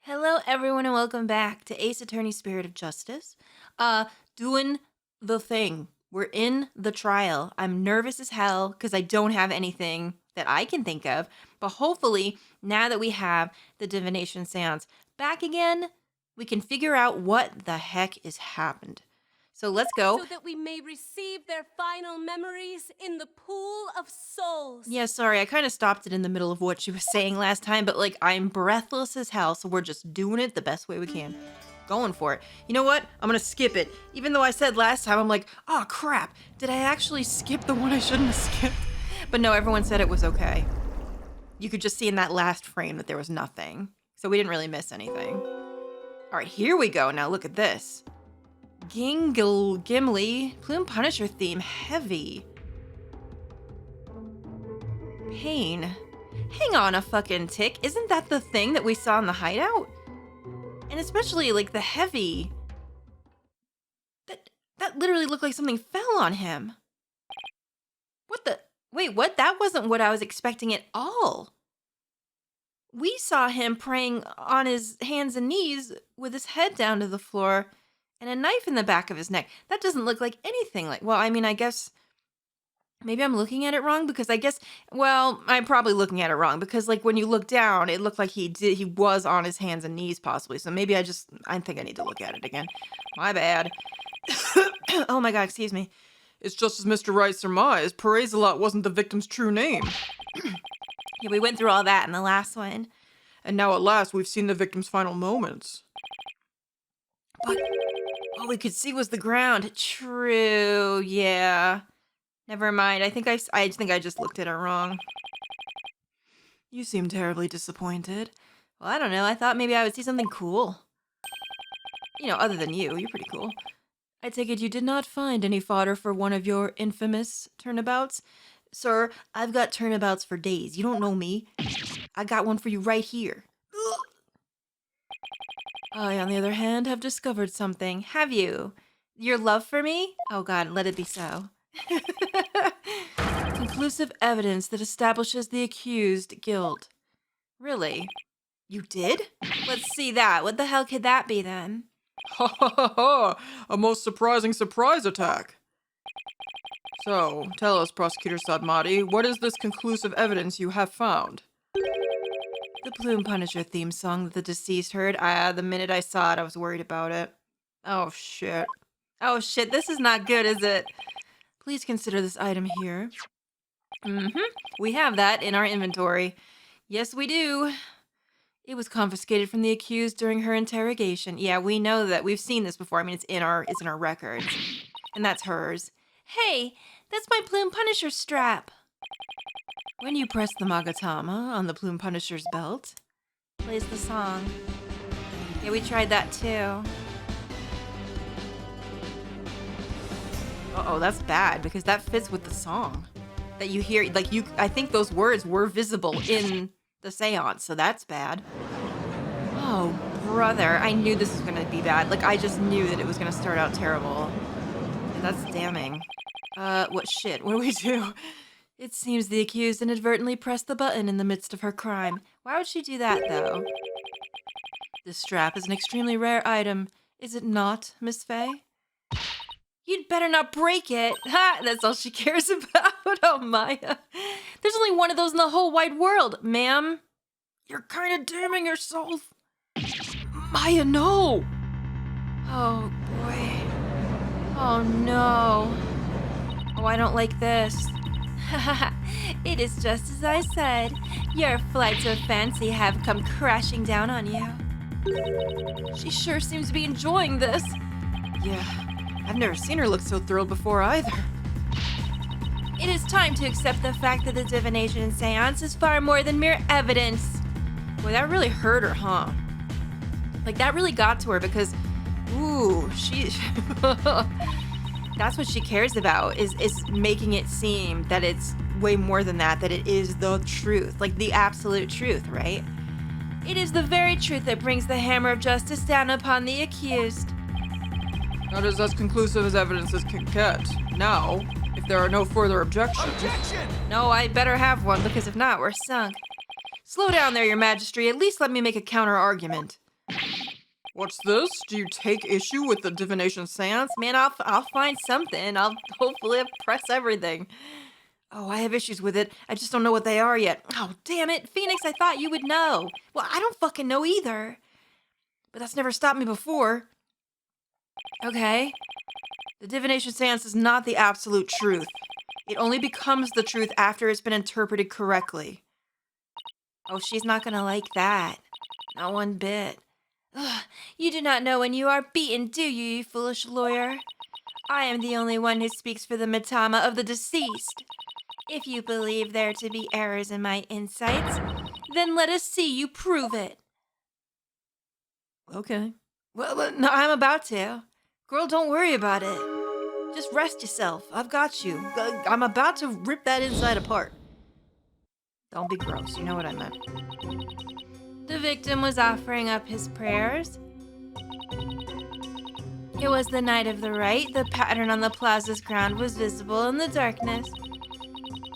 Hello, everyone, and welcome back to Ace Attorney Spirit of Justice. Doing the thing. We're in the trial. I'm nervous as hell because I don't have anything that I can think of. But hopefully, now that we have the divination seance back again, we can figure out what the heck is happened. So let's go. So that we may receive their final memories in the pool of souls. Yeah, sorry, I kind of stopped it in the middle of what she was saying last time, but I'm breathless as hell, so we're just doing it the best way we can. Going for it. You know what? I'm gonna skip it. Even though I said last time, I'm like, oh crap, did I actually skip the one I shouldn't have skipped? But no, everyone said it was okay. You could just see in that last frame that there was nothing. So we didn't really miss anything. All right, here we go. Now look at this. Gimli, Plume Punisher theme, heavy. Pain. Hang on a fucking tick. Isn't that the thing that we saw in the hideout? And especially the heavy. That literally looked like something fell on him. What the? Wait, what? That wasn't what I was expecting at all. We saw him praying on his hands and knees with his head down to the floor and a knife in the back of his neck. That doesn't look like anything like, well, I mean, I guess maybe I'm looking at it wrong because I'm probably looking at it wrong because when you look down, it looked like he was on his hands and knees possibly. So maybe I think I need to look at it again. My bad. Oh my God, excuse me. It's just as Mr. Wright surmised, Perez-a-lot wasn't the victim's true name. Yeah, we went through all that in the last one. And now at last we've seen the victim's final moments. But all we could see was the ground. True, yeah. Never mind. I think I just looked at it wrong. You seem terribly disappointed. Well, I don't know. I thought maybe I would see something cool. You know, other than you. You're pretty cool. I take it you did not find any fodder for one of your infamous turnabouts? Sir, I've got turnabouts for days. You don't know me. I got one for you right here. I, on the other hand, have discovered something. Have you? Your love for me? Oh God, let it be so. Conclusive evidence that establishes the accused guilt. Really? You did? Let's see that. What the hell could that be then? Ha ha ha ha! A most surprising surprise attack! So, tell us, Prosecutor Sadmati, what is this conclusive evidence you have found? The Plume Punisher theme song that the deceased heard. The minute I saw it, I was worried about it. Oh shit. Oh shit, this is not good, is it? Please consider this item here. We have that in our inventory. Yes, we do. It was confiscated from the accused during her interrogation. Yeah, we know that. We've seen this before. I mean, it's in our records. And that's hers. Hey, that's my Plume Punisher strap. When you press the Magatama on the Plume Punisher's belt, plays the song. Yeah, we tried that too. Uh-oh, that's bad because that fits with the song. That you hear, I think those words were visible in the seance, so that's bad. Oh, brother, I knew this was gonna be bad. I just knew that it was gonna start out terrible. That's damning. What do we do? It seems the accused inadvertently pressed the button in the midst of her crime. Why would she do that, though? This strap is an extremely rare item, is it not, Miss Faye? You'd better not break it. Ha! That's all she cares about. Oh, Maya. There's only one of those in the whole wide world, ma'am. You're kind of damning yourself. Maya, no! Oh, boy. Oh, no. Oh, I don't like this. It is just as I said. Your flights of fancy have come crashing down on you. She sure seems to be enjoying this. Yeah, I've never seen her look so thrilled before either. It is time to accept the fact that the divination seance is far more than mere evidence. Boy, that really hurt her, huh? That really got to her because, ooh, she... That's what she cares about, is making it seem that it's way more than that it is the truth, the absolute truth, right? It is the very truth that brings the hammer of justice down upon the accused. That is as conclusive as evidence as can get. Now, if there are no further objections... Objection! No, I better have one, because if not, we're sunk. Slow down there, your majesty. At least let me make a counter-argument. What's this? Do you take issue with the divination seance? Man, I'll find something. I'll hopefully press everything. Oh, I have issues with it. I just don't know what they are yet. Oh, damn it. Phoenix, I thought you would know. Well, I don't fucking know either. But that's never stopped me before. Okay. The divination seance is not the absolute truth. It only becomes the truth after it's been interpreted correctly. Oh, she's not gonna like that. Not one bit. Ugh, you do not know when you are beaten, do you, you foolish lawyer? I am the only one who speaks for the Mitama of the deceased. If you believe there to be errors in my insights, then let us see you prove it. Okay. Well, no, I'm about to. Girl, don't worry about it. Just rest yourself. I've got you. I'm about to rip that inside apart. Don't be gross. You know what I meant. The victim was offering up his prayers. It was the night of the rite. The pattern on the plaza's ground was visible in the darkness.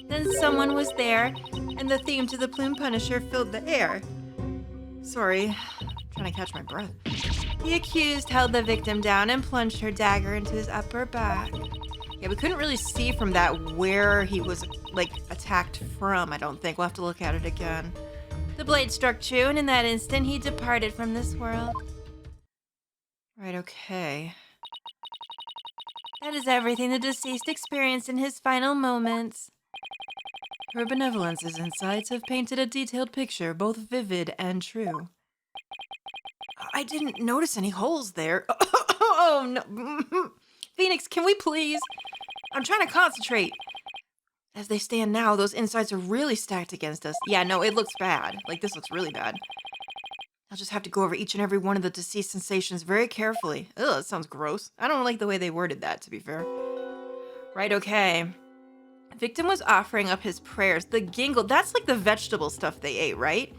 Then someone was there, and the theme to the Plume Punisher filled the air. Sorry, I'm trying to catch my breath. The accused held the victim down and plunged her dagger into his upper back. Yeah, we couldn't really see from that where he was, attacked from, I don't think. We'll have to look at it again. The blade struck true, and in that instant, he departed from this world. Right, okay. That is everything the deceased experienced in his final moments. Her benevolence's insights have painted a detailed picture, both vivid and true. I didn't notice any holes there. Oh, no. Phoenix, can we please? I'm trying to concentrate. As they stand now, those insights are really stacked against us. Yeah, no, it looks bad. This looks really bad. I'll just have to go over each and every one of the deceased sensations very carefully. Ugh, that sounds gross. I don't like the way they worded that, to be fair. Right, okay. Victim was offering up his prayers. The gingle, that's like the vegetable stuff they ate, right?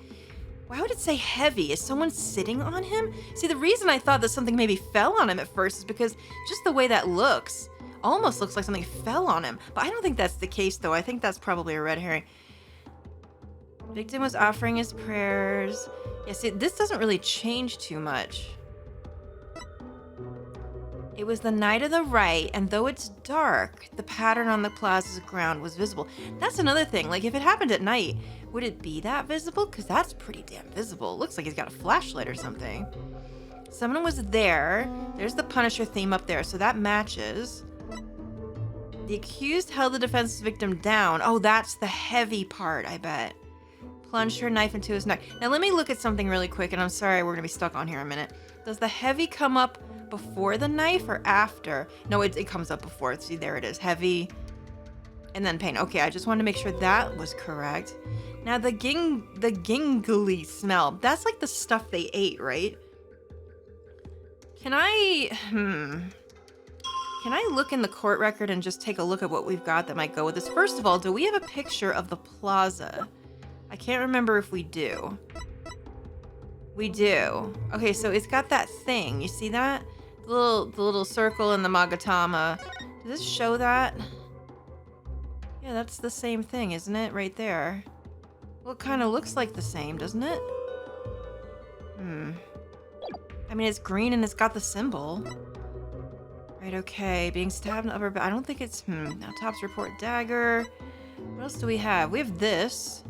Why would it say heavy? Is someone sitting on him? See, the reason I thought that something maybe fell on him at first is because just the way that looks. Almost looks like something fell on him. But I don't think that's the case, though. I think that's probably a red herring. Victim was offering his prayers. Yeah, see, this doesn't really change too much. It was the night of the rite, and though it's dark, the pattern on the plaza's ground was visible. That's another thing. If it happened at night, would it be that visible? Because that's pretty damn visible. It looks like he's got a flashlight or something. Someone was there. There's the Punisher theme up there, so that matches. The accused held the defense's victim down. Oh, that's the heavy part, I bet. Plunged her knife into his neck. Now, let me look at something really quick, and I'm sorry we're going to be stuck on here a minute. Does the heavy come up before the knife or after? No, it comes up before. See, there it is. Heavy and then pain. Okay, I just wanted to make sure that was correct. Now, the gingly smell. That's like the stuff they ate, right? Can I look in the court record and just take a look at what we've got that might go with this? First of all, do we have a picture of the plaza? I can't remember if we do. We do. Okay, so it's got that thing. You see that? The little circle in the Magatama. Does this show that? Yeah, that's the same thing, isn't it? Right there. Well, it kind of looks like the same, doesn't it? I mean, it's green and it's got the symbol. Right, okay. Being stabbed in the upper back. I don't think it's... Now, Top's report dagger. What else do we have? We have this.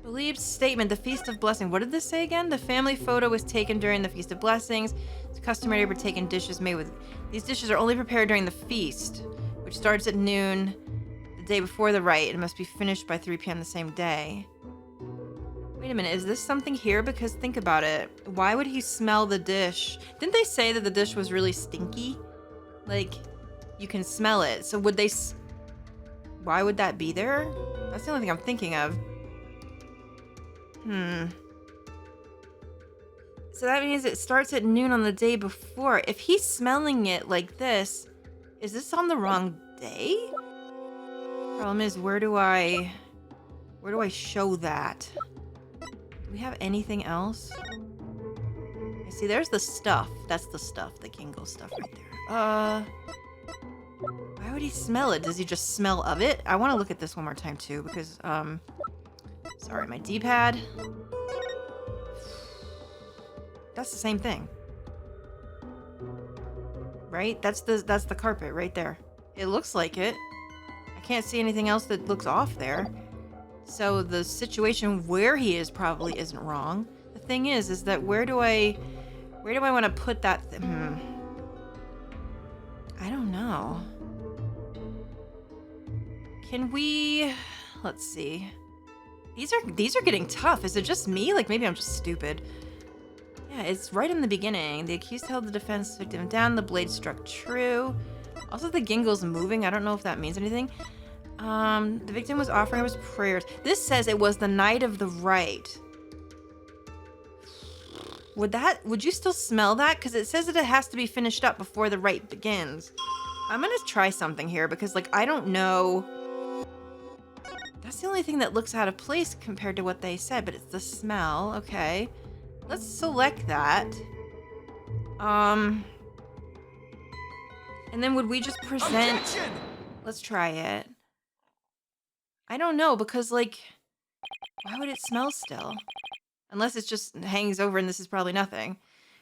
Believed statement, the Feast of Blessing. What did this say again? The family photo was taken during the Feast of Blessings. It's customary to partake in dishes made with... These dishes are only prepared during the feast, which starts at noon the day before the rite and must be finished by 3 p.m. the same day. Wait a minute, is this something here? Because think about it. Why would he smell the dish? Didn't they say that the dish was really stinky? You can smell it. So would they... Why would that be there? That's the only thing I'm thinking of. So that means it starts at noon on the day before. If he's smelling it like this, is this on the wrong day? Problem is, where do I show that? Do we have anything else? I see, there's the stuff. That's the stuff, the Kingo stuff right there. Why would he smell it? Does he just smell of it? I want to look at this one more time too, because, sorry, my D-pad. That's the same thing. Right? That's the carpet right there. It looks like it. I can't see anything else that looks off there. So the situation where he is probably isn't wrong. The thing is that where do I want to put that? I don't know. Can we? Let's see. These are getting tough. Is it just me? Like maybe I'm just stupid. Yeah, it's right in the beginning. The accused held the defense victim down. The blade struck true. Also, the gingle's moving. I don't know if that means anything. The victim was offering up his prayers. This says it was the night of the rite. Would you still smell that? Because it says that it has to be finished up before the rite begins. I'm gonna try something here because, like, I don't know. That's the only thing that looks out of place compared to what they said, but it's the smell. Okay. Let's select that. And then would we just present... Objection! Let's try it. I don't know, because, like, why would it smell still? Unless it just hangs over and this is probably nothing.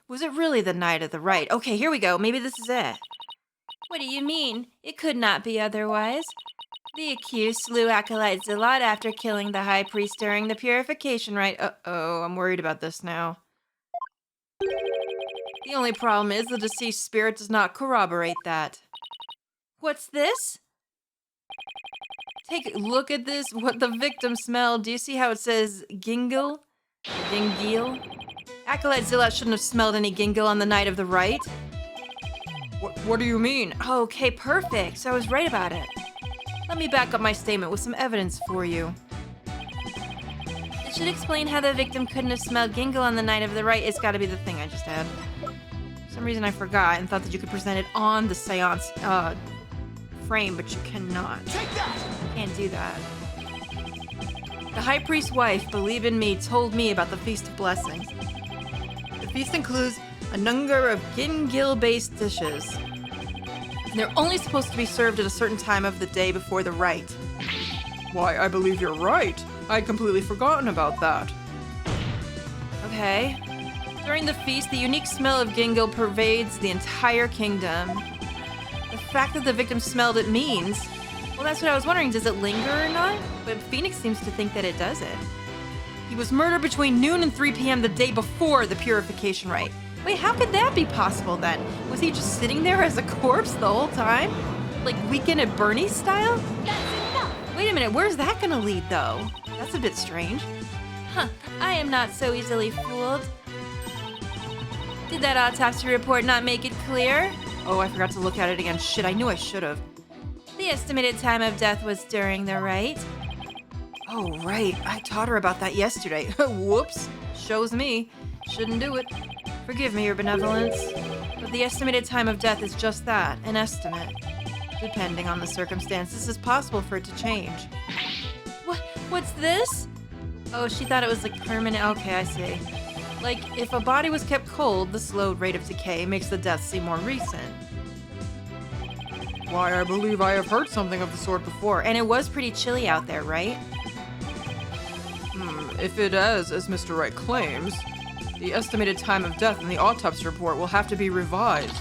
Was it really the night of the rite? Okay, here we go. Maybe this is it. What do you mean? It could not be otherwise. The accused slew acolyte Zealot after killing the high priest during the purification rite. Uh-oh, I'm worried about this now. The only problem is the deceased spirit does not corroborate that. What's this? Take a look at this. What the victim smelled. Do you see how it says gingle? Gingil? Acolyte Zealot shouldn't have smelled any gingle on the night of the rite. What do you mean? Okay, perfect. So I was right about it. Let me back up my statement with some evidence for you. It should explain how the victim couldn't have smelled gingle on the night of the rite. It's got to be the thing I just had. For some reason I forgot and thought that you could present it on the seance frame, but you cannot. Take that! Can't do that. The high priest's wife, believe in me, told me about the Feast of Blessings. The feast includes a number of gingil-based dishes. They're only supposed to be served at a certain time of the day before the rite. Why, I believe you're right. I'd completely forgotten about that. Okay. During the feast, the unique smell of gingle pervades the entire kingdom. The fact that the victim smelled it means... Well, that's what I was wondering. Does it linger or not? But Phoenix seems to think that it does it. He was murdered between noon and 3 p.m. the day before the purification rite. Wait, how could that be possible then? Was he just sitting there as a corpse the whole time? Like Weekend at Bernie's style? That's enough! Wait a minute, where's that gonna lead though? That's a bit strange. Huh, I am not so easily fooled. Did that autopsy report not make it clear? Oh, I forgot to look at it again. Shit, I knew I should have. The estimated time of death was during the rite. Oh, right. I taught her about that yesterday. Whoops. Shows me. Shouldn't do it. Forgive me, your benevolence. But the estimated time of death is just that, an estimate. Depending on the circumstances, it's possible for it to change. What's this? Oh, she thought it was like permanent. Okay, I see. Like, if a body was kept cold, the slow rate of decay makes the death seem more recent. Why, I believe I have heard something of the sort before. And it was pretty chilly out there, right? If it is, as Mr. Wright claims, the estimated time of death in the autopsy report will have to be revised.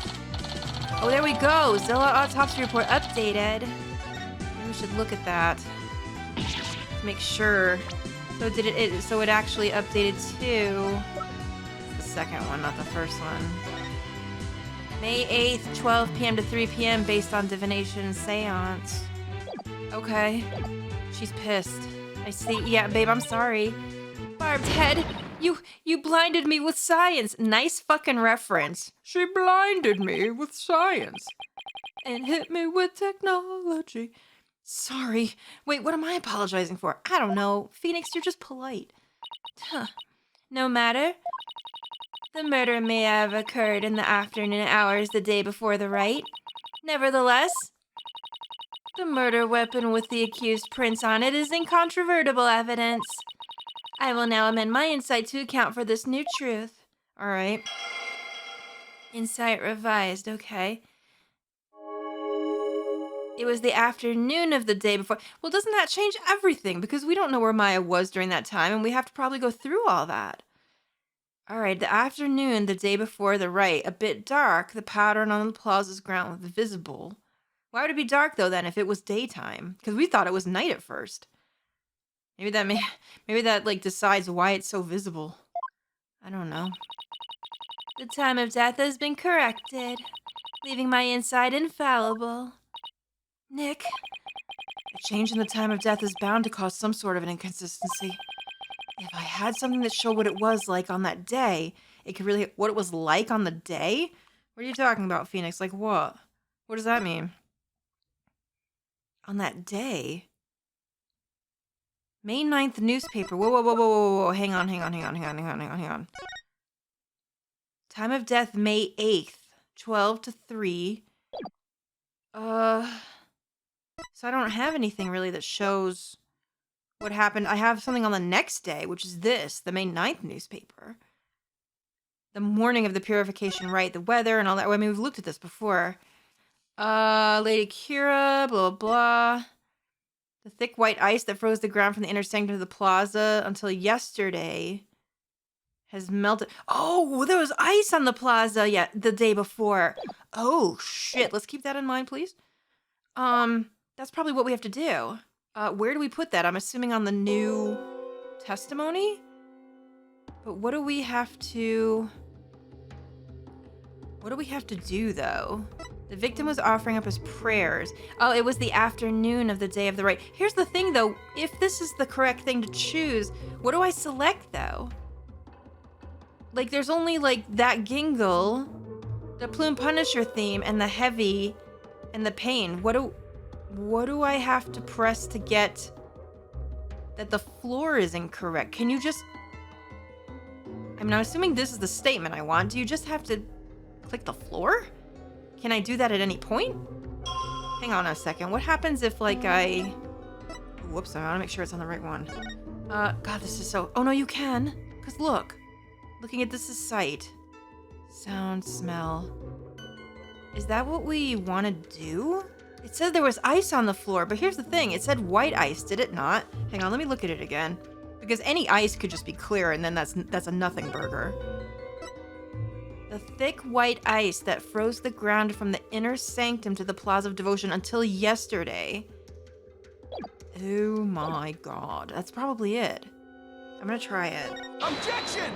Oh, there we go. Zilla autopsy report updated. Maybe we should look at that. To make sure. So did it so it actually updated to the second one, not the first one. May 8th, 12 p.m. to 3 p.m. based on divination and seance. Okay. She's pissed. I see. Yeah, babe, I'm sorry. Barbed head, you blinded me with science. Nice fucking reference. She blinded me with science. And hit me with technology. Sorry. Wait, what am I apologizing for? I don't know. Phoenix, you're just polite. Huh. No matter. The murder may have occurred in the afternoon hours the day before the rite. Nevertheless, the murder weapon with the accused prints on it is incontrovertible evidence. I will now amend my insight to account for this new truth. All right. Insight revised, okay. It was the afternoon of the day before. Well, doesn't that change everything? Because we don't know where Maya was during that time, and we have to probably go through all that. All right, the afternoon, the day before the rite, a bit dark. The pattern on the plaza's ground was visible. Why would it be dark though then if it was daytime? Because we thought it was night at first. Maybe that like decides why it's so visible. I don't know. The time of death has been corrected, leaving my inside infallible. Nick, a change in the time of death is bound to cause some sort of an inconsistency. If I had something that showed what it was like on that day, it could really... What it was like on the day? What are you talking about, Phoenix? Like what? What does that mean? On that day? May 9th newspaper. Whoa. Hang on. Time of death, May 8th. 12 to 3. So I don't have anything really that shows what happened. I have something on the next day, which is this, the May 9th newspaper. The morning of the purification rite, the weather and all that. I mean, we've looked at this before. Lady Kira, blah, blah. The thick white ice that froze the ground from the inner sanctum of the plaza until yesterday has melted. Oh, there was ice on the plaza the day before. Oh, shit. Let's keep that in mind, please. That's probably what we have to do. Where do we put that? I'm assuming on the new testimony? But what do we have to do, though? The victim was offering up his prayers. Oh, it was the afternoon of the day of the rite. Here's the thing, though. If this is the correct thing to choose, what do I select, though? Like, there's only, like, that gingle, the Plume Punisher theme, and the heavy, and the pain. What do I have to press to get that the floor is incorrect? Can you just... I mean, I'm assuming this is the statement I want. Do you just have to click the floor? Can I do that at any point? Hang on a second. What happens if, like, Whoops, I want to make sure it's on the right one. God, this is so... Oh, no, you can. Because look. Looking at this is sight. Sound, smell. Is that what we want to do? It said there was ice on the floor, but here's the thing. It said white ice, did it not? Hang on, let me look at it again. Because any ice could just be clear, and then that's a nothing burger. The thick white ice that froze the ground from the inner sanctum to the Plaza of Devotion until yesterday. Oh my god. That's probably it. I'm gonna try it. Objection!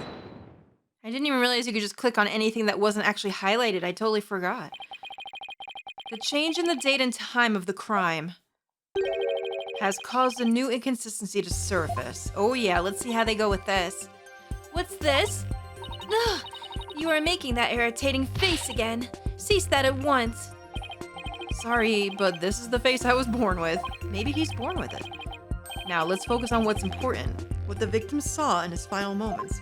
I didn't even realize you could just click on anything that wasn't actually highlighted. I totally forgot. The change in the date and time of the crime has caused a new inconsistency to surface. Oh yeah, let's see how they go with this. What's this? Ugh, you are making that irritating face again. Cease that at once. Sorry, but this is the face I was born with. Maybe he's born with it. Now let's focus on what's important. What the victim saw in his final moments.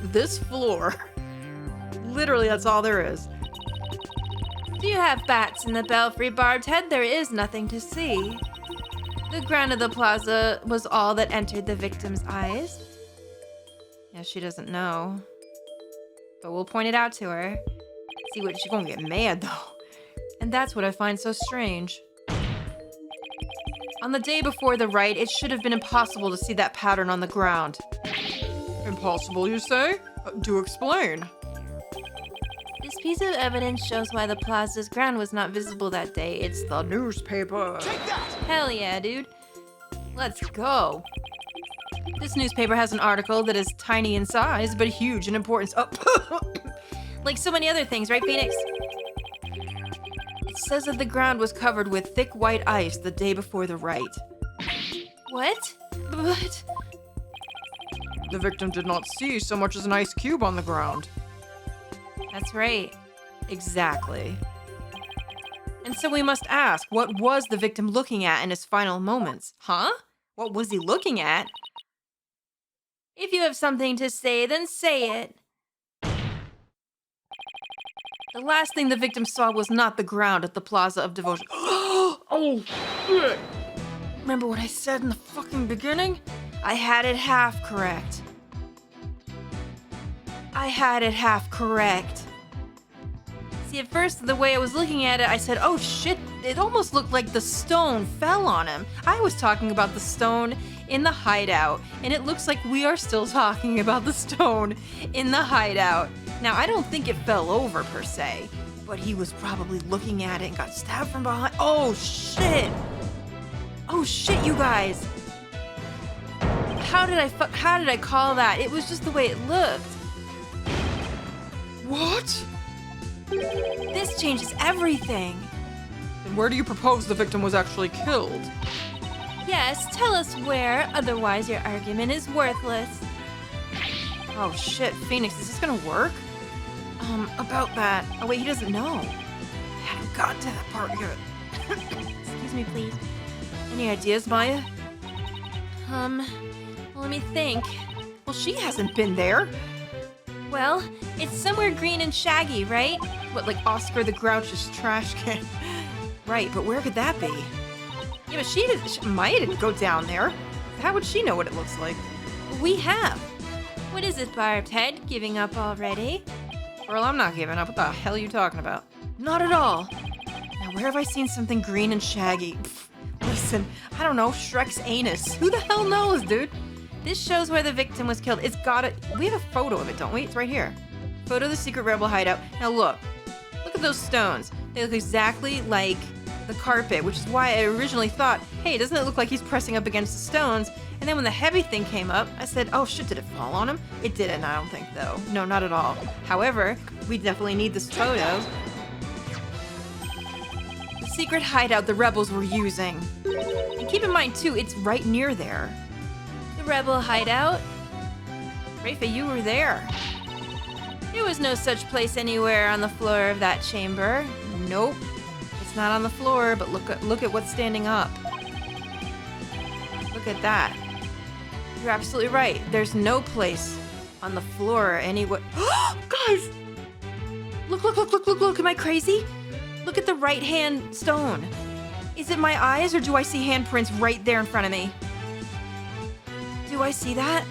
This floor. Literally, that's all there is. Do you have bats in the belfry, Barbed Head? There is nothing to see. The ground of the plaza was all that entered the victim's eyes. Yeah, she doesn't know. But we'll point it out to her. See what she's gonna get mad, though. And that's what I find so strange. On the day before the rite, it should have been impossible to see that pattern on the ground. Impossible, you say? Do explain. This piece of evidence shows why the plaza's ground was not visible that day. It's the newspaper. Take that! Hell yeah, dude. Let's go. This newspaper has an article that is tiny in size, but huge in importance. Oh, like so many other things, right, Phoenix? It says that the ground was covered with thick white ice the day before the rite. What? But... The victim did not see so much as an ice cube on the ground. That's right. Exactly. And so we must ask, what was the victim looking at in his final moments? Huh? What was he looking at? If you have something to say, then say it. The last thing the victim saw was not the ground at the Plaza of Devotion. Oh, shit! Remember what I said in the fucking beginning? I had it half correct. See, at first, the way I was looking at it, I said, oh shit, it almost looked like the stone fell on him. I was talking about the stone in the hideout, and it looks like we are still talking about the stone in the hideout. Now, I don't think it fell over per se, but he was probably looking at it and got stabbed from behind. Oh, shit. Oh, shit, you guys. How did I call that? It was just the way it looked. What? This changes everything. And where do you propose the victim was actually killed? Yes, tell us where, otherwise your argument is worthless. Oh shit, Phoenix, is this gonna work? About that. Oh wait, he doesn't know. I haven't gotten to that part yet. Excuse me, please. Any ideas, Maya? Well, let me think. Well, she hasn't been there. Well, it's somewhere green and shaggy, right? What, like Oscar the Grouch's trash can? Right, but where could that be? Yeah, but Maya didn't go down there. How would she know what it looks like? We have. What is it, Barbed Head? Giving up already? Girl, I'm not giving up. What the hell are you talking about? Not at all. Now, where have I seen something green and shaggy? Pfft, listen, I don't know, Shrek's anus. Who the hell knows, dude? This shows where the victim was killed. We have a photo of it, don't we? It's right here. Photo of the secret rebel hideout. Now look at those stones. They look exactly like the carpet, which is why I originally thought, hey, doesn't it look like he's pressing up against the stones? And then when the heavy thing came up, I said, oh shit, did it fall on him? It didn't, I don't think, though. No, not at all. However, we definitely need this photo. The secret hideout the rebels were using. And keep in mind, too, it's right near there. The rebel hideout? Rafa, you were there. There was no such place anywhere on the floor of that chamber. Nope. It's not on the floor, but look at what's standing up. Look at that. You're absolutely right. There's no place on the floor anywhere. Guys! Look. Am I crazy? Look at the right hand stone. Is it my eyes or do I see handprints right there in front of me? Do I see that?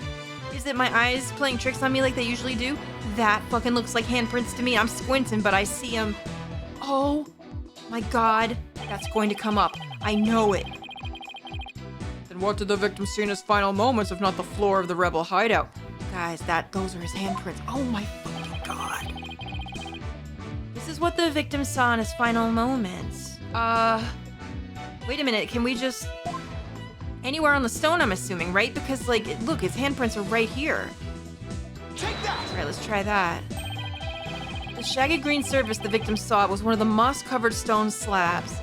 Is it my eyes playing tricks on me like they usually do? That fucking looks like handprints to me. I'm squinting, but I see them. Oh my god. That's going to come up. I know it. Then what did the victim see in his final moments if not the floor of the rebel hideout? Guys, those are his handprints. Oh my fucking god. This is what the victim saw in his final moments. Wait a minute. Can we just... Anywhere on the stone, I'm assuming, right? Because, like, look, his handprints are right here. Take that! All right, let's try that. The shaggy green surface the victim saw was one of the moss-covered stone slabs.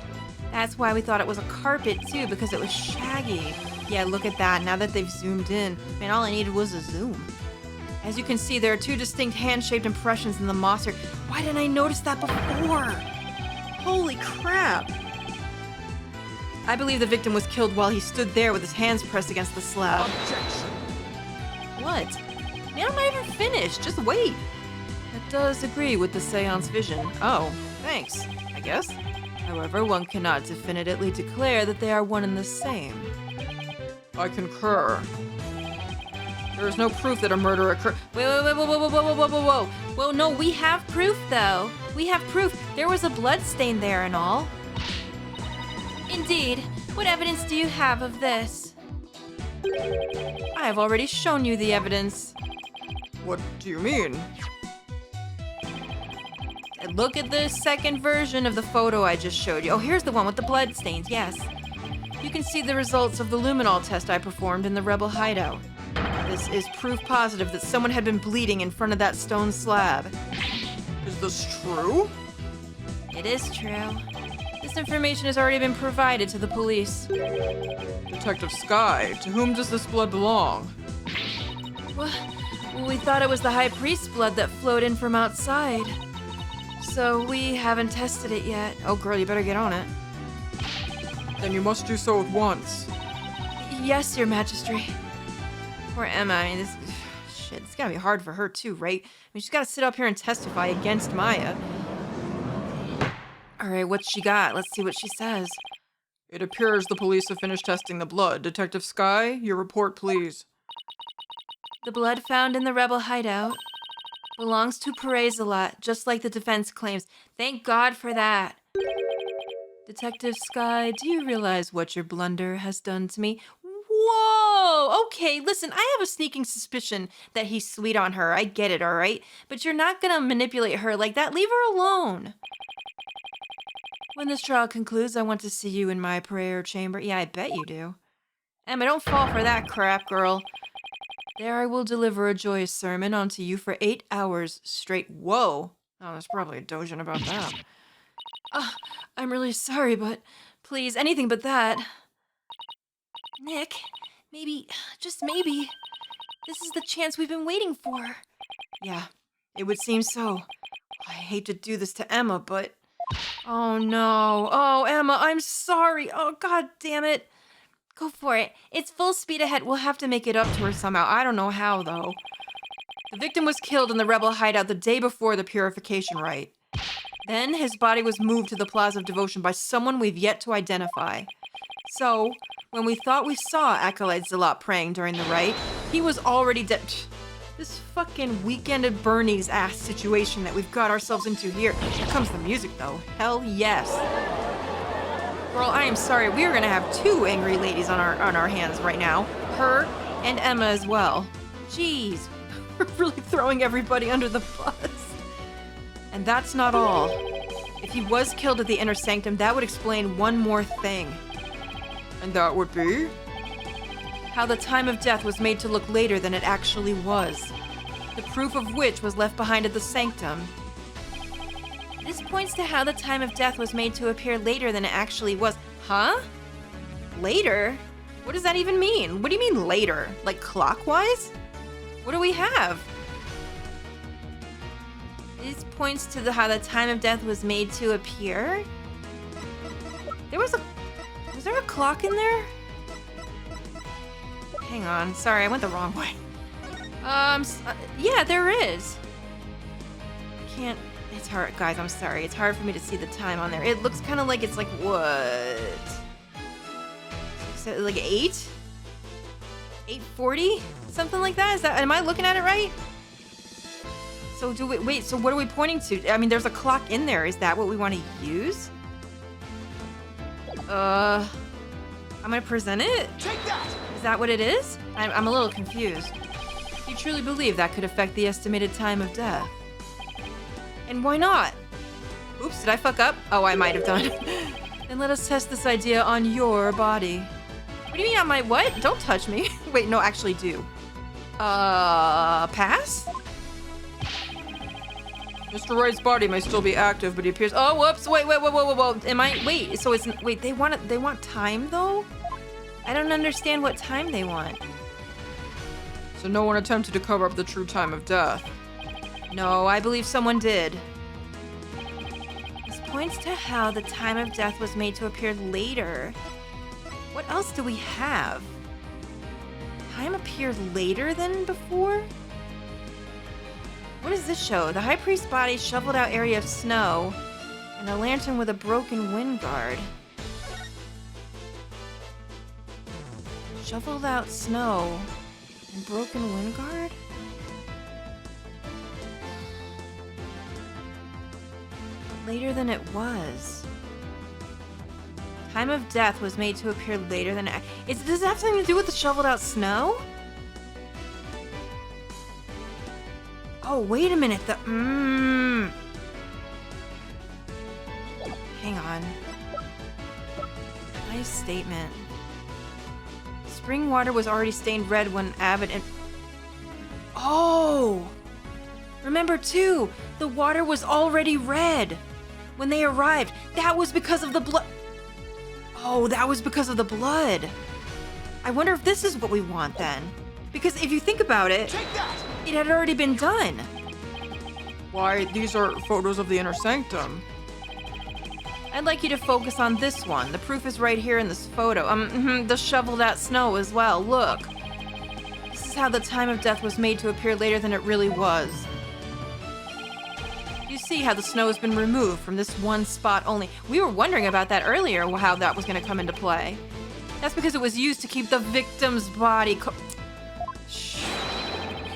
That's why we thought it was a carpet, too, because it was shaggy. Yeah, look at that. Now that they've zoomed in, man, all I needed was a zoom. As you can see, there are two distinct hand-shaped impressions in the moss here. Why didn't I notice that before? Holy crap. I believe the victim was killed while he stood there with his hands pressed against the slab. Objection! What? Man, I'm not even finished. Just wait. That does agree with the seance vision. Oh, thanks, I guess. However, one cannot definitively declare that they are one and the same. I concur. There is no proof that a murder occurred. Whoa. Well, no, we have proof, though. We have proof. There was a blood stain there and all. Indeed. What evidence do you have of this? I have already shown you the evidence. What do you mean? And look at the second version of the photo I just showed you. Oh, here's the one with the blood stains, yes. You can see the results of the luminol test I performed in the rebel hideout. This is proof positive that someone had been bleeding in front of that stone slab. Is this true? It is true. This information has already been provided to the police. Detective Sky, to whom does this blood belong? Well, we thought it was the high priest's blood that flowed in from outside. So we haven't tested it yet. Oh, girl, you better get on it. Then you must do so at once. Yes, Your Majesty. Poor Emma. I mean, shit, it's gotta be hard for her too, right? I mean, she's gotta sit up here and testify against Maya. All right, what's she got? Let's see what she says. It appears the police have finished testing the blood. Detective Sky, your report, please. The blood found in the rebel hideout belongs to Perez-a-lot, just like the defense claims. Thank God for that. Detective Sky, do you realize what your blunder has done to me? Whoa! Okay, listen, I have a sneaking suspicion that he's sweet on her. I get it, all right? But you're not gonna manipulate her like that. Leave her alone. When this trial concludes, I want to see you in my prayer chamber. Yeah, I bet you do. Emma, don't fall for that crap, girl. There I will deliver a joyous sermon onto you for 8 hours straight. Whoa! Oh, there's probably a dojin about that. I'm really sorry, but please, anything but that. Nick, maybe, just maybe, this is the chance we've been waiting for. Yeah, it would seem so. I hate to do this to Emma, but... Oh no. Oh, Emma, I'm sorry. Oh, god damn it. Go for it. It's full speed ahead. We'll have to make it up to her somehow. I don't know how, though. The victim was killed in the rebel hideout the day before the purification rite. Then his body was moved to the Plaza of Devotion by someone we've yet to identify. So, when we thought we saw Acolyte Zalot praying during the rite, he was already dead. This fucking Weekend at Bernie's ass situation that we've got ourselves into here. Here comes the music, though. Hell yes. Girl, I am sorry. We are gonna have 2 angry ladies on our hands right now. Her and Emma as well. Jeez, we're really throwing everybody under the bus. And that's not all. If he was killed at the Inner Sanctum, that would explain one more thing. And that would be? How the time of death was made to look later than it actually was. The proof of which was left behind at the Sanctum. This points to how the time of death was made to appear later than it actually was. Huh? Later? What does that even mean? What do you mean later? Like clockwise? What do we have? This points to how the time of death was made to appear? Was there a clock in there? Hang on, sorry, I went the wrong way. Yeah, there is. It's hard, guys, I'm sorry. It's hard for me to see the time on there. It looks kind of like it's like, what? So, like 8? 8:40? Something like that? Am I looking at it right? So wait, so what are we pointing to? I mean, there's a clock in there. Is that what we want to use? I'm gonna present it? Take that! Is that what it is? I'm a little confused. You truly believe that could affect the estimated time of death? And why not? Oops, did I fuck up? Oh, I might have done. Then let us test this idea on your body. What do you mean on my what? Don't touch me. Wait, no, actually do. Pass? Mr. Wright's body may still be active, but he appears. Oh, whoops! Wait! Am I? Wait. So it's wait. They want time though. I don't understand what time they want. So no one attempted to cover up the true time of death. No, I believe someone did. This points to how the time of death was made to appear later. What else do we have? Time appeared later than before? What does this show? The High Priest's body, shoveled out area of snow, and a lantern with a broken wind guard. Shoveled out snow and broken wind guard? Later than it was. Time of death was made to appear later than it. Does it have something to do with the shoveled out snow? Oh, wait a minute. Hang on. Nice statement. Spring water was already stained red when Abbott and... Oh! Remember, too, the water was already red when they arrived. That was because of the blood. Oh, that was because of the blood. I wonder if this is what we want, then. Because if you think about it, Take that! it had already been done. Why, these are photos of the Inner Sanctum. I'd like you to focus on this one. The proof is right here in this photo. The shoveled out snow as well. Look. This is how the time of death was made to appear later than it really was. You see how the snow has been removed from this one spot only. We were wondering about that earlier, how that was going to come into play. That's because it was used to keep the victim's body Shh.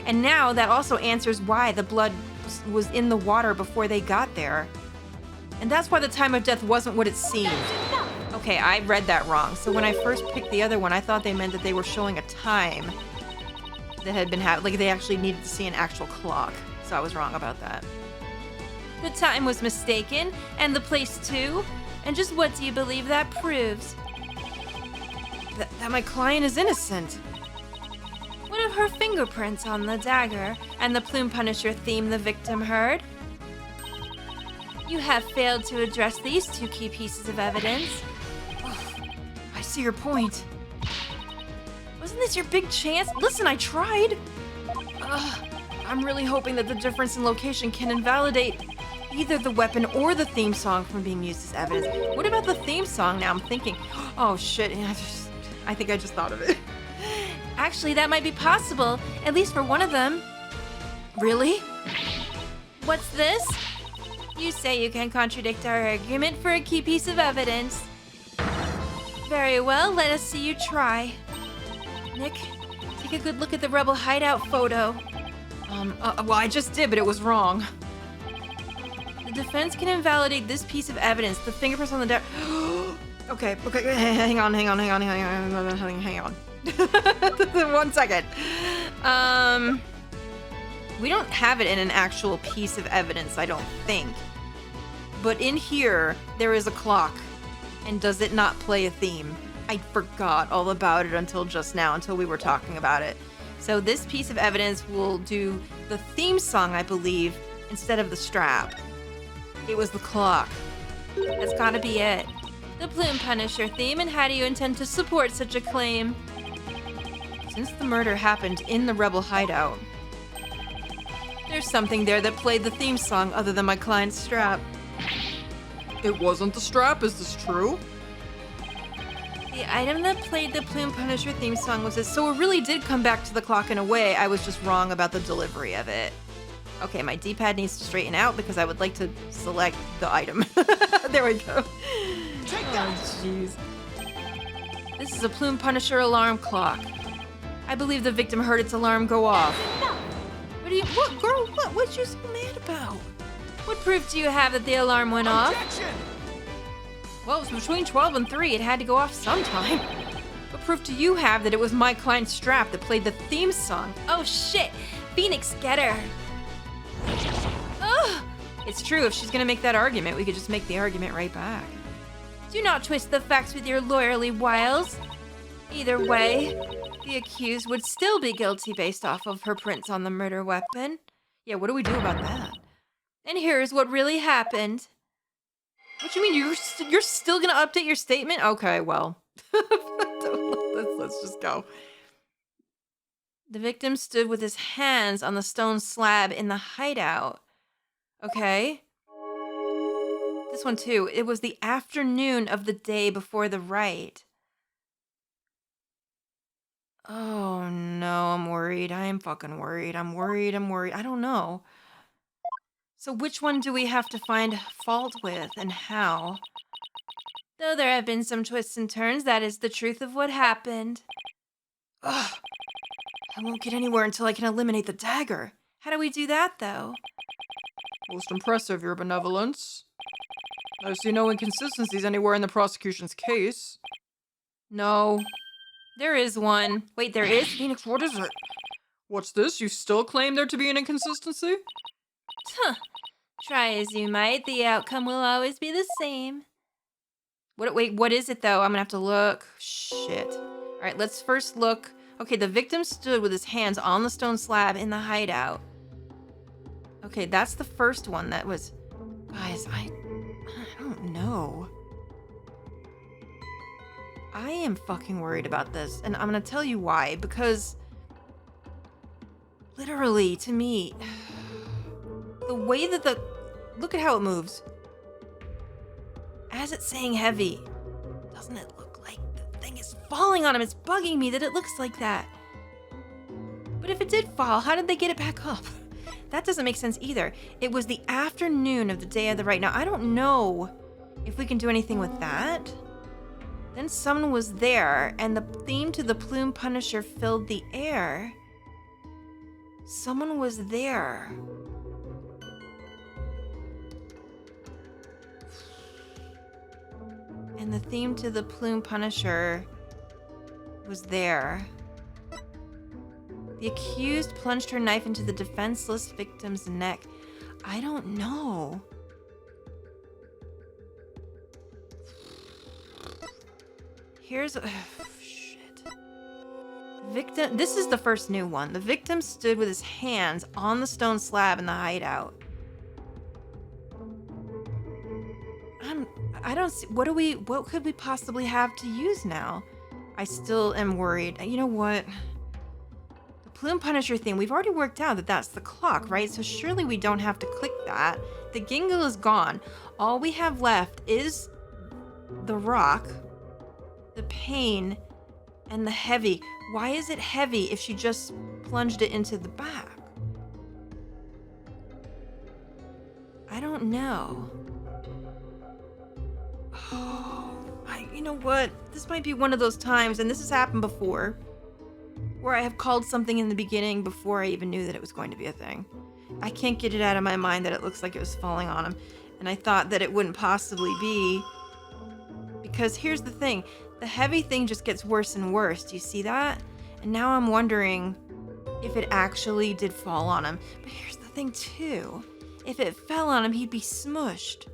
And now that also answers why the blood was in the water before they got there. And that's why the time of death wasn't what it seemed. Oh, Okay, I read that wrong. So when I first picked the other one, I thought they meant that they were showing a time that had been like they actually needed to see an actual clock. So I was wrong about that. The time was mistaken, and the place too. And just what do you believe that proves? That my client is innocent. What of her fingerprints on the dagger and the Plume Punisher theme the victim heard? You have failed to address these two key pieces of evidence. I see your point. Wasn't this your big chance? Listen, I tried. I'm really hoping that the difference in location can invalidate either the weapon or the theme song from being used as evidence. What about the theme song now? I'm thinking, oh shit, I think I just thought of it. Actually, that might be possible, at least for one of them. Really? What's this? You say you can contradict our argument for a key piece of evidence. Very well, let us see you try. Nick, take a good look at the rebel hideout photo. Well, I just did, but it was wrong. The defense can invalidate this piece of evidence, the fingerprints on the deck. Okay, hang on. 1 second. We don't have it in an actual piece of evidence, I don't think. But in here, there is a clock. And does it not play a theme? I forgot all about it until just now, until we were talking about it. So this piece of evidence will do the theme song, I believe, instead of the strap. It was the clock. That's gotta be it. The Plume Punisher theme, and how do you intend to support such a claim? Since the murder happened in the rebel hideout, there's something there that played the theme song other than my client's strap. It wasn't the strap, is this true? The item that played the Plume Punisher theme song was this, so it really did come back to the clock in a way. I was just wrong about the delivery of it. Okay, my D-pad needs to straighten out because I would like to select the item. There we go. Take that! Oh, jeez. This is a Plume Punisher alarm clock. I believe the victim heard its alarm go off. What, girl, what you so mad about? What proof do you have that the alarm went off? Objection! Well, it was between 12 and 3. It had to go off sometime. What proof do you have that it was my client's strap that played the theme song? Oh shit! Phoenix, get her! Ugh! It's true, if she's gonna make that argument, we could just make the argument right back. Do not twist the facts with your lawyerly wiles. Either way, the accused would still be guilty based off of her prints on the murder weapon. Yeah, what do we do about that? And here's what really happened. What do you mean, you're still gonna update your statement? Okay, well. let's just go. The victim stood with his hands on the stone slab in the hideout. Okay. This one too. It was the afternoon of the day before the riot. Oh no, I'm worried. I am fucking worried. I'm worried. I don't know. So which one do we have to find fault with and how? Though there have been some twists and turns, that is the truth of what happened. Ugh. I won't get anywhere until I can eliminate the dagger. How do we do that, though? Most impressive, your benevolence. I see no inconsistencies anywhere in the prosecution's case. No. There is one. Wait, there is? Phoenix, what is it? What's this? You still claim there to be an inconsistency? Huh. Try as you might, the outcome will always be the same. Wait, what is it, though? I'm gonna have to look. Shit. All right, let's first look. Okay, the victim stood with his hands on the stone slab in the hideout. Okay, that's the first one that was... Guys, I don't know. I am fucking worried about this, and I'm gonna tell you why. Because, literally, to me, the way that the... Look at how it moves. As it's saying heavy, doesn't it look like the thing is falling on him? It's bugging me that it looks like that. But if it did fall, how did they get it back up? That doesn't make sense either. It was the afternoon of the day of the riot. Now, I don't know if we can do anything with that. Then someone was there, and the theme to the Plume Punisher filled the air. Someone was there. And the theme to the Plume Punisher was there. The accused plunged her knife into the defenseless victim's neck. I don't know. Here's shit. Victim. This is the first new one. The victim stood with his hands on the stone slab in the hideout. I don't see. What could we possibly have to use now? I still am worried. You know what? The Plume Punisher thing, we've already worked out that that's the clock, right? So surely we don't have to click that. The gingle is gone. All we have left is the rock, the pain, and the heavy. Why is it heavy if she just plunged it into the back? I don't know. You know what? This might be one of those times, and this has happened before, where I have called something in the beginning before I even knew that it was going to be a thing. I can't get it out of my mind that it looks like it was falling on him, and I thought that it wouldn't possibly be, because here's the thing. The heavy thing just gets worse and worse. Do you see that? And now I'm wondering if it actually did fall on him. But here's the thing, too. If it fell on him, he'd be smushed.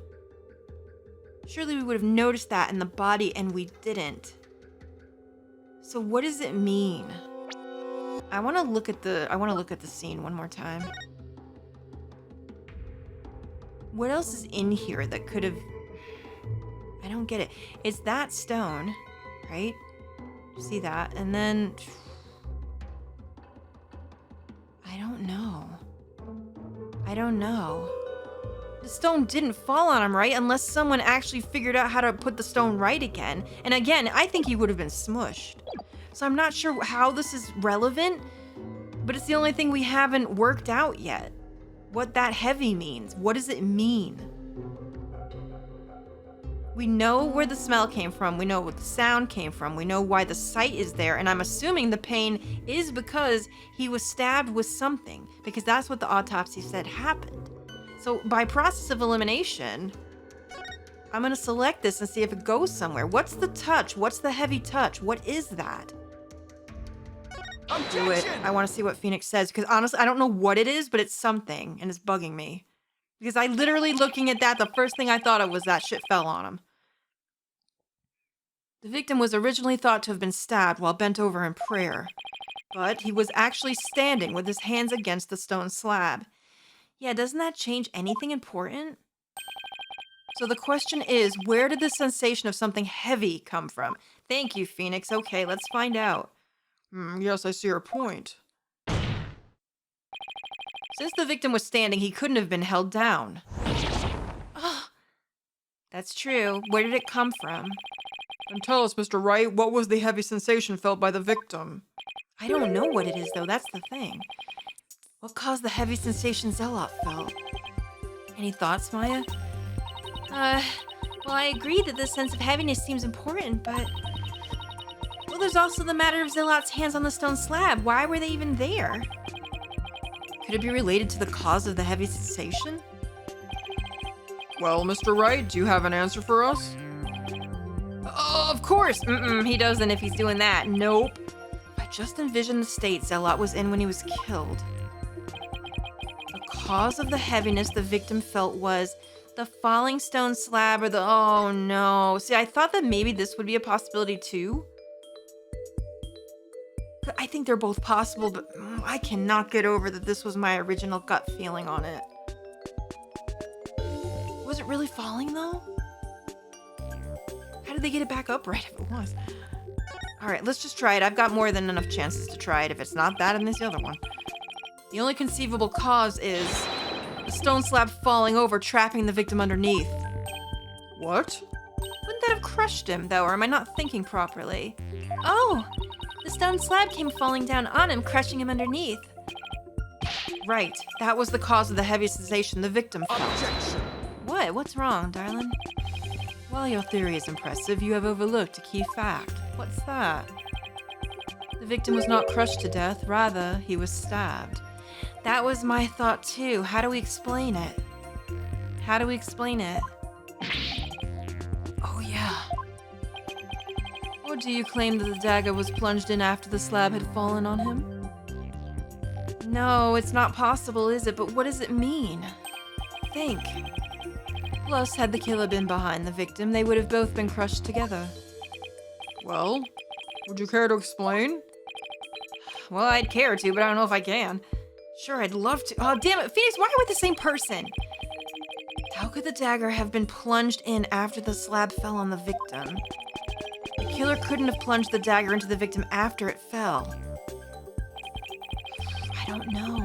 Surely we would have noticed that in the body, and we didn't. So what does it mean? I want to look at the scene one more time. What else is in here that could have... I don't get it. It's that stone, right? See that? And then... I don't know. The stone didn't fall on him, right? Unless someone actually figured out how to put the stone right again. And again, I think he would have been smushed. So I'm not sure how this is relevant, but it's the only thing we haven't worked out yet. What that heavy means. What does it mean? We know where the smell came from. We know what the sound came from. We know why the sight is there. And I'm assuming the pain is because he was stabbed with something, because that's what the autopsy said happened. So by process of elimination, I'm going to select this and see if it goes somewhere. What's the touch? What's the heavy touch? What is that? Objection! Do it. I want to see what Phoenix says, because honestly, I don't know what it is, but it's something, and it's bugging me. Because I literally, looking at that, the first thing I thought of was that shit fell on him. The victim was originally thought to have been stabbed while bent over in prayer, but he was actually standing with his hands against the stone slab. Yeah, doesn't that change anything important? So the question is, where did the sensation of something heavy come from? Thank you, Phoenix. Okay, let's find out. Yes, I see your point. Since the victim was standing, he couldn't have been held down. Oh, that's true. Where did it come from? And tell us, Mr. Wright, what was the heavy sensation felt by the victim? I don't know what it is, though. That's the thing. What caused the heavy sensation Zelot felt? Any thoughts, Maya? Well, I agree that the sense of heaviness seems important, but... Well, there's also the matter of Zelot's hands on the stone slab. Why were they even there? Could it be related to the cause of the heavy sensation? Well, Mr. Wright, do you have an answer for us? Oh, of course! He doesn't if he's doing that. Nope. I just envisioned the state Zelot was in when he was killed. The cause of the heaviness the victim felt was the falling stone slab or the... Oh, no. See, I thought that maybe this would be a possibility, too. I think they're both possible, but I cannot get over that this was my original gut feeling on it. Was it really falling, though? How did they get it back up right if it was? Alright, let's just try it. I've got more than enough chances to try it. If it's not that, and there's the other one. The only conceivable cause is the stone slab falling over, trapping the victim underneath. What? Wouldn't that have crushed him, though, or am I not thinking properly? Oh! The stone slab came falling down on him, crushing him underneath. Right, that was the cause of the heavy sensation the victim felt. Objection! What? What's wrong, darling? While your theory is impressive, you have overlooked a key fact. What's that? The victim was not crushed to death, rather, he was stabbed. That was my thought too. How do we explain it? How do we explain it? Oh yeah. Or do you claim that the dagger was plunged in after the slab had fallen on him? No, it's not possible, is it? But what does it mean? Think. Plus, had the killer been behind the victim, they would have both been crushed together. Well, would you care to explain? Well, I'd care to, but I don't know if I can. Sure, I'd love to. Oh, damn it, Phoenix, why are we the same person? How could the dagger have been plunged in after the slab fell on the victim? The killer couldn't have plunged the dagger into the victim after it fell. I don't know.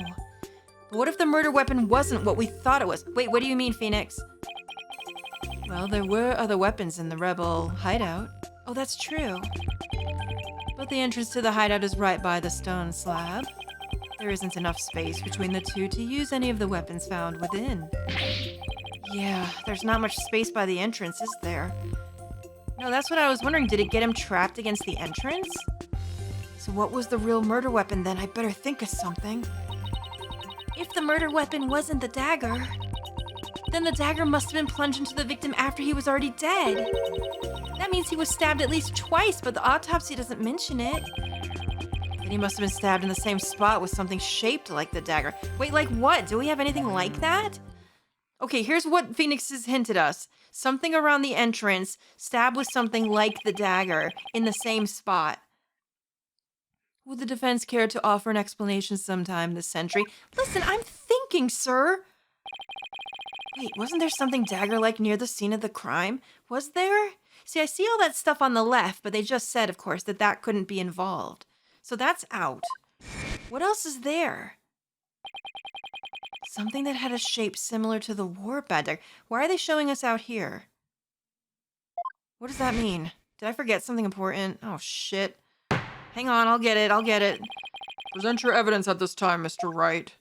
But what if the murder weapon wasn't what we thought it was? Wait, what do you mean, Phoenix? Well, there were other weapons in the rebel hideout. Oh, that's true. But the entrance to the hideout is right by the stone slab. There isn't enough space between the two to use any of the weapons found within. Yeah, there's not much space by the entrance, is there? No, that's what I was wondering. Did it get him trapped against the entrance? So what was the real murder weapon then? I better think of something. If the murder weapon wasn't the dagger, then the dagger must have been plunged into the victim after he was already dead. That means he was stabbed at least twice, but the autopsy doesn't mention it. Then he must have been stabbed in the same spot with something shaped like the dagger. Wait, like what? Do we have anything like that? Okay, here's what Phoenix has hinted us. Something around the entrance, stabbed with something like the dagger in the same spot. Would the defense care to offer an explanation sometime this century? Listen, I'm thinking, sir. Wait, wasn't there something dagger-like near the scene of the crime? Was there? See, I see all that stuff on the left, but they just said, of course, that that couldn't be involved. So that's out. What else is there? Something that had a shape similar to the warp dagger. Why are they showing us out here? What does that mean? Did I forget something important? Oh, shit. Hang on, I'll get it. Present your evidence at this time, Mr. Wright.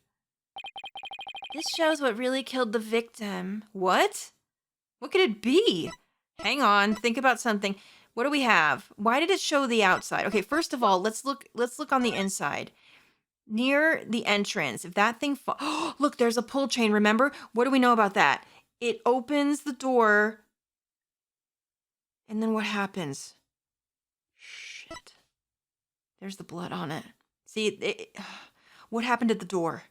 This shows what really killed the victim. What? What could it be? Hang on, think about something. What do we have? Why did it show the outside? Okay, first of all, let's look on the inside. Near the entrance, if that thing oh, look, there's a pull chain, remember? What do we know about that? It opens the door. And then what happens? Shit. There's the blood on it. See, what happened at the door?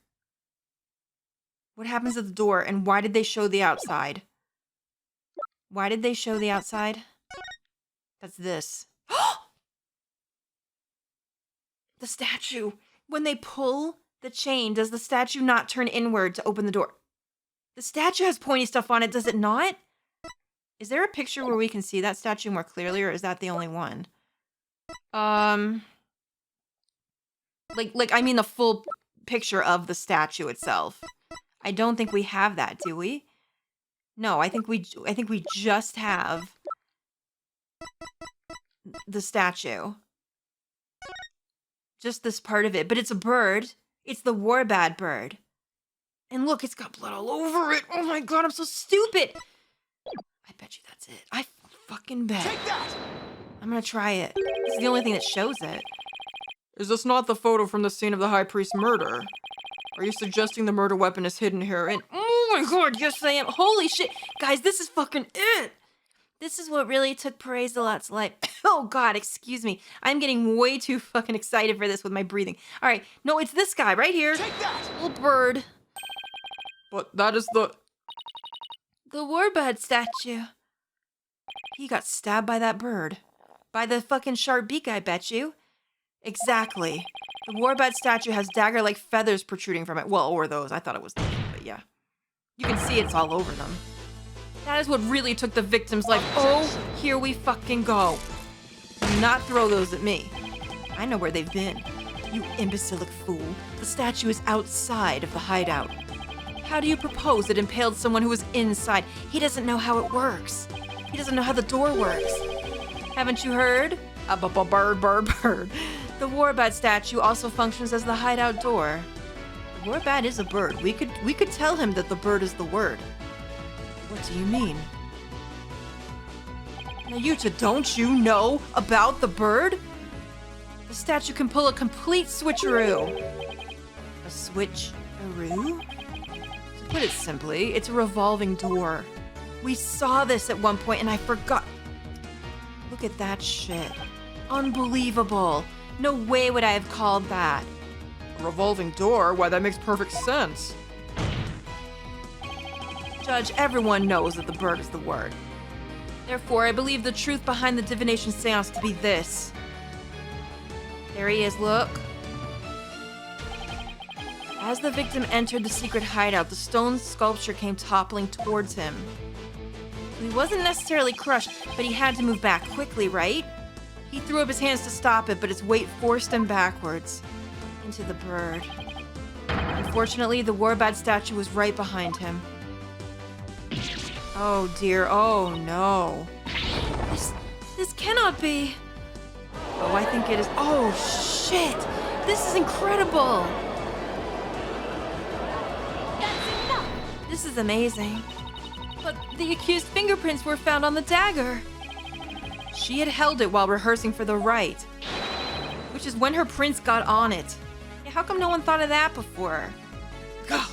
What happens at the door, and why did they show the outside? Why did they show the outside? That's this. The statue. When they pull the chain, does the statue not turn inward to open the door? The statue has pointy stuff on it, does it not? Is there a picture where we can see that statue more clearly, or is that the only one? Like I mean the full picture of the statue itself. I don't think we have that, do we? No, I think we just have the statue. Just this part of it, but it's a bird. It's the warbad bird. And look, it's got blood all over it. Oh my god, I'm so stupid. I bet you that's it. I fucking bet. Take that! I'm gonna try it. This is the only thing that shows it. Is this not the photo from the scene of the High Priest's murder? Are you suggesting the murder weapon is hidden here? And oh my god, yes I am. Holy shit. Guys, this is fucking it. This is what really took Perez a lot's life. Oh god, excuse me. I'm getting way too fucking excited for this with my breathing. All right, no, it's this guy right here. Take that! Little bird. But that is the warbird statue. He got stabbed by that bird. By the fucking sharp beak, I bet you. Exactly. The warbird statue has dagger-like feathers protruding from it. Well, or those. I thought it was those, but yeah. You can see it's all over them. That is what really took the victim's life. Oh, here we fucking go. Do not throw those at me. I know where they've been. You imbecilic fool. The statue is outside of the hideout. How do you propose it impaled someone who was inside? He doesn't know how it works. He doesn't know how the door works. Haven't you heard? Bird. The warbad statue also functions as the hideout door. The warbad is a bird. We could tell him that the bird is the word. What do you mean? Now you two, don't you know about the bird? The statue can pull a complete switcheroo. A switcheroo? To put it simply, it's a revolving door. We saw this at one point and I forgot. Look at that shit. Unbelievable. No way would I have called that. A revolving door? Why, that makes perfect sense. Judge, everyone knows that the bird is the word. Therefore, I believe the truth behind the divination seance to be this. There he is, look. As the victim entered the secret hideout, the stone sculpture came toppling towards him. He wasn't necessarily crushed, but he had to move back quickly, right? He threw up his hands to stop it, but its weight forced him backwards into the bird. Unfortunately, the warbad statue was right behind him. Oh dear, oh no. This cannot be. Oh, I think it is. Oh shit! This is incredible! That's enough! This is amazing. But the accused fingerprints were found on the dagger. She had held it while rehearsing for the rite, which is when her prints got on it. Yeah, how come no one thought of that before? Gah!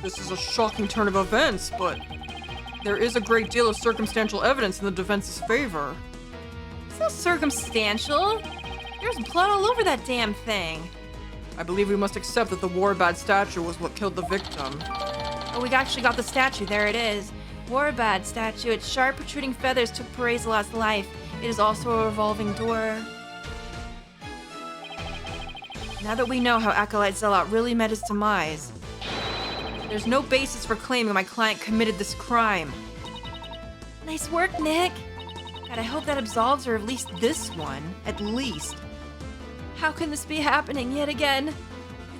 This is a shocking turn of events, but there is a great deal of circumstantial evidence in the defense's favor. It's not circumstantial. There's blood all over that damn thing. I believe we must accept that the warbad statue was what killed the victim. Oh, we actually got the statue. There it is. Warbad statue. Its sharp protruding feathers took Perezelot's life. It is also a revolving door. Now that we know how Acolyte Zealot really met his demise, there's no basis for claiming my client committed this crime. Nice work, Nick. God, I hope that absolves her of at least this one. At least. How can this be happening yet again?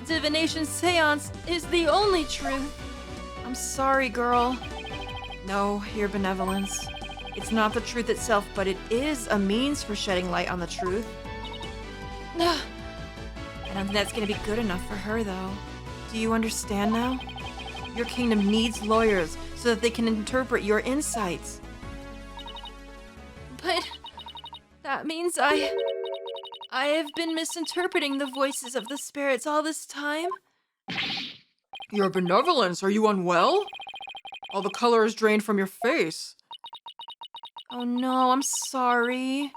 The divination seance is the only truth. I'm sorry, girl. No, your benevolence. It's not the truth itself, but it is a means for shedding light on the truth. I don't think that's gonna be good enough for her, though. Do you understand now? Your kingdom needs lawyers so that they can interpret your insights. But that means I have been misinterpreting the voices of the spirits all this time. Your benevolence, are you unwell? All the color is drained from your face. Oh no, I'm sorry.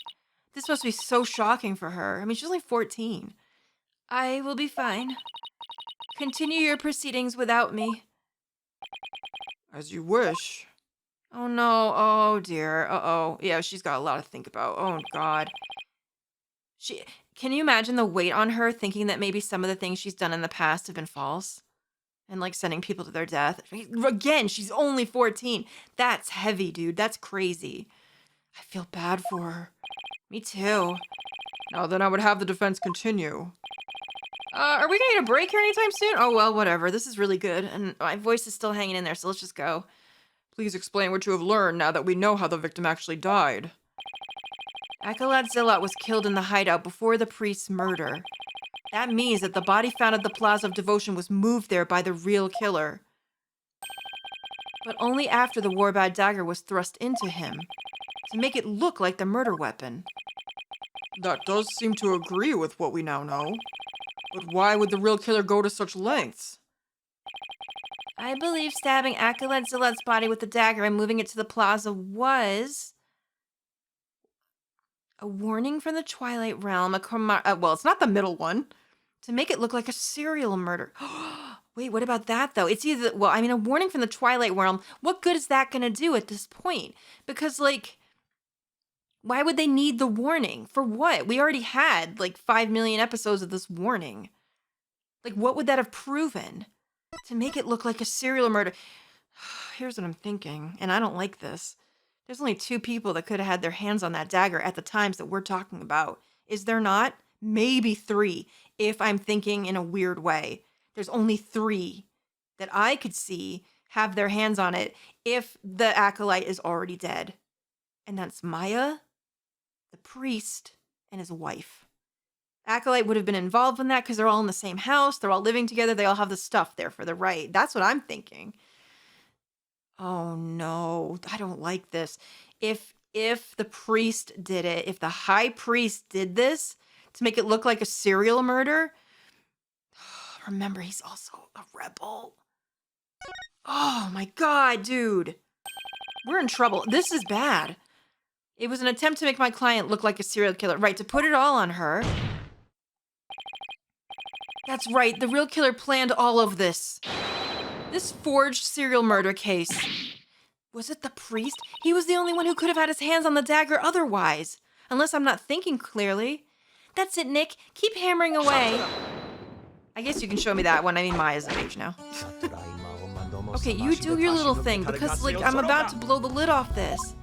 This must be so shocking for her. I mean, she's only 14. I will be fine. Continue your proceedings without me. As you wish. Oh no, oh dear, uh-oh. Yeah, she's got a lot to think about. Oh god. Can you imagine the weight on her thinking that maybe some of the things she's done in the past have been false? And like sending people to their death. Again, she's only 14. That's heavy, dude. That's crazy. I feel bad for her. Me too. Now then I would have the defense continue. Are we gonna get a break here anytime soon? Oh, well, whatever. This is really good. And my voice is still hanging in there, so let's just go. Please explain what you have learned now that we know how the victim actually died. Acolyte Zealot was killed in the hideout before the priest's murder. That means that the body found at the Plaza of Devotion was moved there by the real killer. But only after the warbad dagger was thrust into him, to make it look like the murder weapon. That does seem to agree with what we now know. But why would the real killer go to such lengths? I believe stabbing Acolyte Zealot's body with the dagger and moving it to the plaza was a warning from the Twilight Realm, well, it's not the middle one, to make it look like a serial murder. Wait, what about that, though? It's either, well, I mean, a warning from the Twilight Realm, what good is that going to do at this point? Because, like, why would they need the warning? For what? We already had, like, 5 million episodes of this warning. Like, what would that have proven? To make it look like a serial murder. Here's what I'm thinking, and I don't like this. There's only 2 people that could have had their hands on that dagger at the times that we're talking about. Is there not? Maybe 3, if I'm thinking in a weird way. There's only 3 that I could see have their hands on it if the acolyte is already dead. And that's Maya, the priest, and his wife. Acolyte would have been involved in that because they're all in the same house. They're all living together. They all have the stuff there for the rite. That's what I'm thinking. Oh no, I don't like this. If the priest did it, if the high priest did this to make it look like a serial murder, remember he's also a rebel. Oh my god, dude. We're in trouble. This is bad. It was an attempt to make my client look like a serial killer. Right, to put it all on her. That's right, the real killer planned all of this. This forged serial murder case. Was it the priest? He was the only one who could have had his hands on the dagger otherwise. Unless I'm not thinking clearly. That's it, Nick. Keep hammering away. I guess you can show me that one. I mean, Maya's of age now. Okay, you do your little thing, because, like, I'm about to blow the lid off this.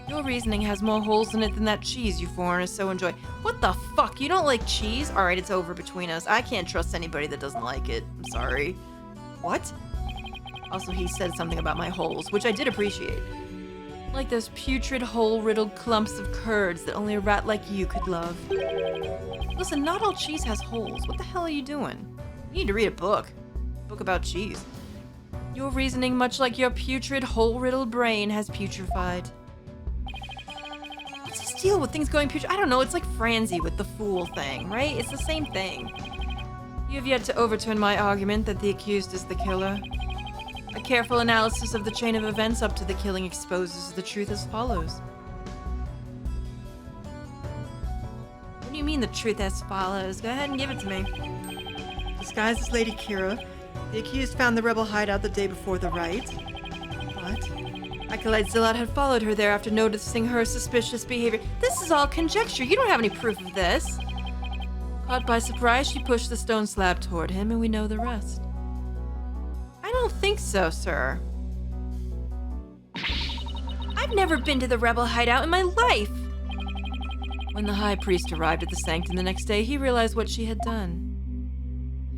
Your reasoning has more holes in it than that cheese you foreigners so enjoy. What the fuck? You don't like cheese? Alright, it's over between us. I can't trust anybody that doesn't like it. I'm sorry. What? Also, he said something about my holes, which I did appreciate. Like those putrid, hole-riddled clumps of curds that only a rat like you could love. Listen, not all cheese has holes. What the hell are you doing? You need to read a book. A book about cheese. Your reasoning, much like your putrid, hole-riddled brain, has putrefied. What's his deal with things going putrid? I don't know, it's like Franzi with the fool thing, right? It's the same thing. You have yet to overturn my argument that the accused is the killer. A careful analysis of the chain of events up to the killing exposes the truth as follows. What do you mean the truth as follows? Go ahead and give it to me. Disguised as Lady Kira, the accused found the rebel hideout the day before the riot. What? Acolyte Zillat had followed her there after noticing her suspicious behavior. This is all conjecture. You don't have any proof of this. Caught by surprise, she pushed the stone slab toward him, and we know the rest. I don't think so, sir. I've never been to the rebel hideout in my life. When the high priest arrived at the sanctum the next day, he realized what she had done.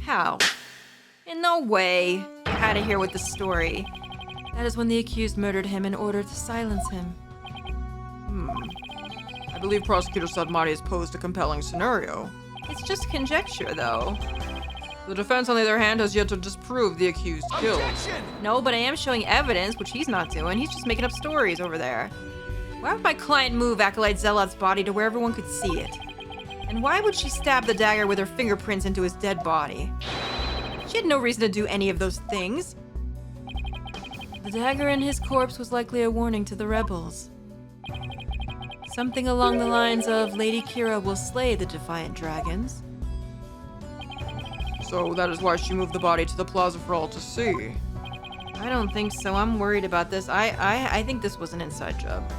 How? In no way. Out of here with the story. That is when the accused murdered him in order to silence him. I believe Prosecutor Sadmati has posed a compelling scenario. It's just conjecture, though. The defense, on the other hand, has yet to disprove the accused guilt. Objection! No, but I am showing evidence, which he's not doing. He's just making up stories over there. Why would my client move Acolyte Zealot's body to where everyone could see it? And why would she stab the dagger with her fingerprints into his dead body? She had no reason to do any of those things. The dagger in his corpse was likely a warning to the rebels. Something along the lines of, Lady Kira will slay the defiant dragons. So that is why she moved the body to the plaza for all to see. I don't think so. I'm worried about this. I think this was an inside job.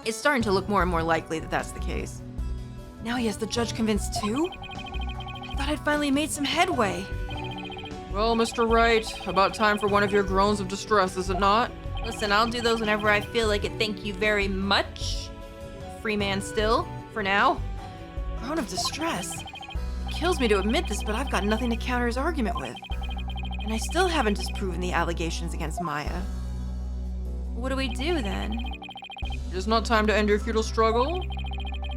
It's starting to look more and more likely that that's the case. Now he has the judge convinced too? I thought I'd finally made some headway. Well, Mr. Wright, about time for one of your groans of distress, is it not? Listen, I'll do those whenever I feel like it. Thank you very much. Free man still, for now. Groan of distress. It kills me to admit this, but I've got nothing to counter his argument with. And I still haven't disproven the allegations against Maya. What do we do then? It is not time to end your futile struggle.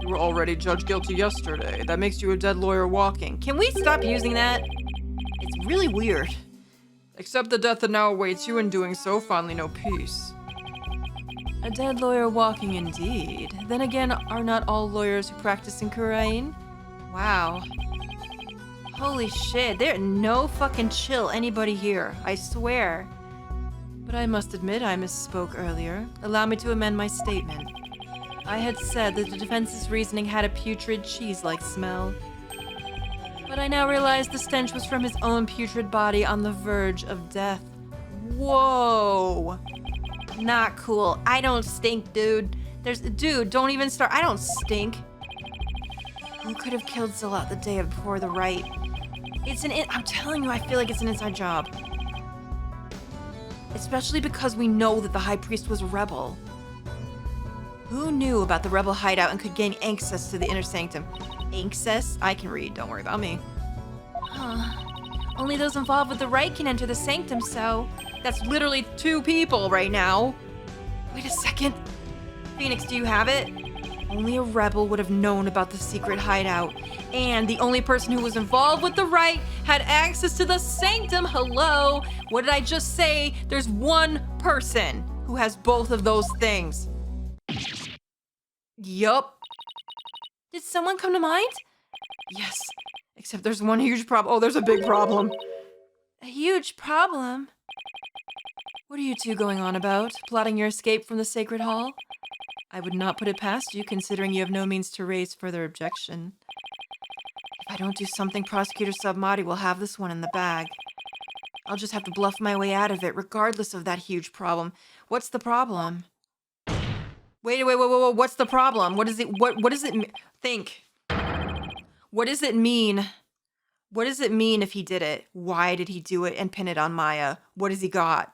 You were already judged guilty yesterday. That makes you a dead lawyer walking. Can we stop using that? It's really weird. Accept the death that now awaits you, in doing so, finally know peace. A dead lawyer walking indeed. Then again, are not all lawyers who practice in Kurain? Wow. Holy shit, there's no fucking chill anybody here, I swear. But I must admit I misspoke earlier. Allow me to amend my statement. I had said that the defense's reasoning had a putrid cheese-like smell. But I now realize the stench was from his own putrid body on the verge of death. Whoa. Not cool. I don't stink, dude. Dude, don't even start. I don't stink. Who could have killed Zillat the day before the rite? I'm telling you, I feel like it's an inside job. Especially because we know that the High Priest was a rebel. Who knew about the rebel hideout and could gain access to the inner sanctum? Access? I can read, don't worry about me. Huh. Only those involved with the rite can enter the sanctum, so... That's literally 2 people right now. Wait a second. Phoenix, do you have it? Only a rebel would have known about the secret hideout. And the only person who was involved with the rite had access to the sanctum. Hello? What did I just say? There's one person who has both of those things. Yup. Did someone come to mind? Yes. Except there's one huge problem. Oh, there's a big problem. A huge problem? What are you two going on about? Plotting your escape from the sacred hall? I would not put it past you, considering you have no means to raise further objection. If I don't do something, Prosecutor Submati will have this one in the bag. I'll just have to bluff my way out of it, regardless of that huge problem. What's the problem? Wait, what's the problem? What does it think? What does it mean? What does it mean if he did it? Why did he do it and pin it on Maya? What has he got?